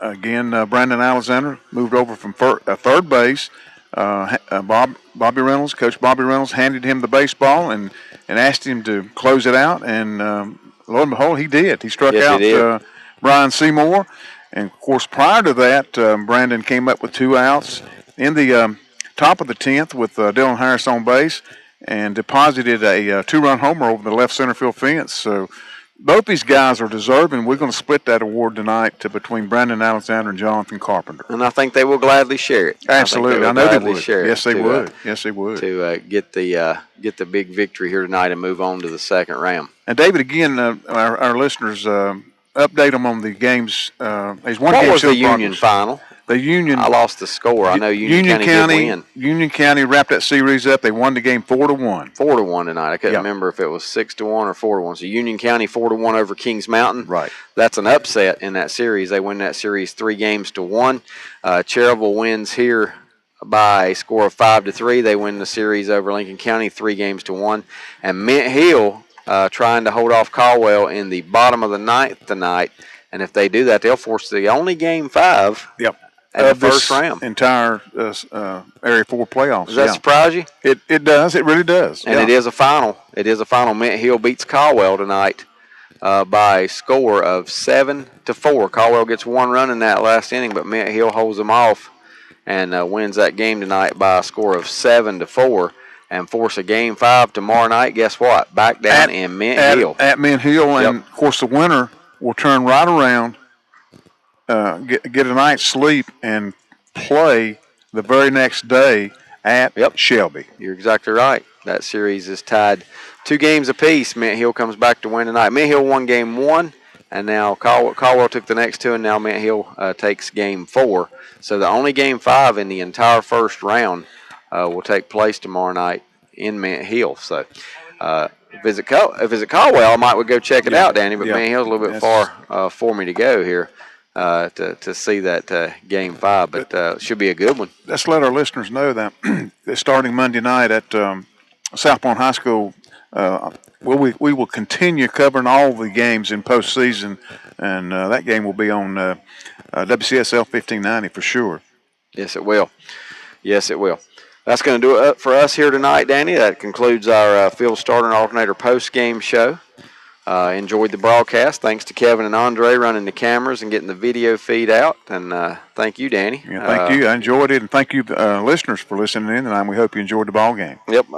Again, Brandon Alexander moved over from third base. Bobby Reynolds, Coach Bobby Reynolds, handed him the baseball and asked him to close it out, and lo and behold, he did. He struck out Brian Seymour, and of course, prior to that, Brandon came up with 2 outs in the top of the 10th with Dylan Harris on base, and deposited a 2-run homer over the left center field fence. So both these guys are deserving. We're going to split that award tonight between Brandon Alexander and Jonathan Carpenter. And I think they will gladly share it. Absolutely. I know they would. Yes, they would. Yes, they would. To get the big victory here tonight and move on to the second round. And David, again, our listeners, update them on the games. There's one what game was the Union final? The Union. I lost the score. I know Union County did win. Union County wrapped that series up. They won the game 4-1. 4-1 tonight. I couldn't remember if it was 6-1 or 4-1. So Union County 4-1 over Kings Mountain. Right. That's an upset in that series. They win that series 3-1. Cherryville wins here by a score of 5-3. They win the series over Lincoln County 3-1. And Mint Hill trying to hold off Caldwell in the bottom of the ninth tonight. And if they do that, they'll force the only game 5. Yep. At the first round. Entire Area 4 playoffs. Does that surprise you? It does. It really does. And it is a final. It is a final. Mint Hill beats Caldwell tonight by a score of 7-4. Caldwell gets 1 run in that last inning, but Mint Hill holds them off and wins that game tonight by a score of 7-4 and force a game 5 tomorrow night. Guess what? Back down in Mint Hill. At Mint Hill, and of course the winner will turn right around. Get a night's sleep and play the very next day at Shelby. You're exactly right. That series is tied 2 games apiece. Mint Hill comes back to win tonight. Mint Hill won game 1, and now Caldwell took the next 2, and now Mint Hill takes game 4. So the only game 5 in the entire first round will take place tomorrow night in Mint Hill. So visit Caldwell, I might go check it out, Danny, but Mint Hill's a little bit far for me to go here. To see that game 5, but should be a good one. Let's let our listeners know that starting Monday night at South Point High School, we will continue covering all the games in postseason, and that game will be on WCSL 1590 for sure. Yes, it will. Yes, it will. That's going to do it for us here tonight, Danny. That concludes our field starter and alternator post-game show. Enjoyed the broadcast. Thanks to Kevin and Andre running the cameras and getting the video feed out. And thank you, Danny. Yeah, thank you. I enjoyed it. And thank you, listeners, for listening in. And we hope you enjoyed the ball game. Yep.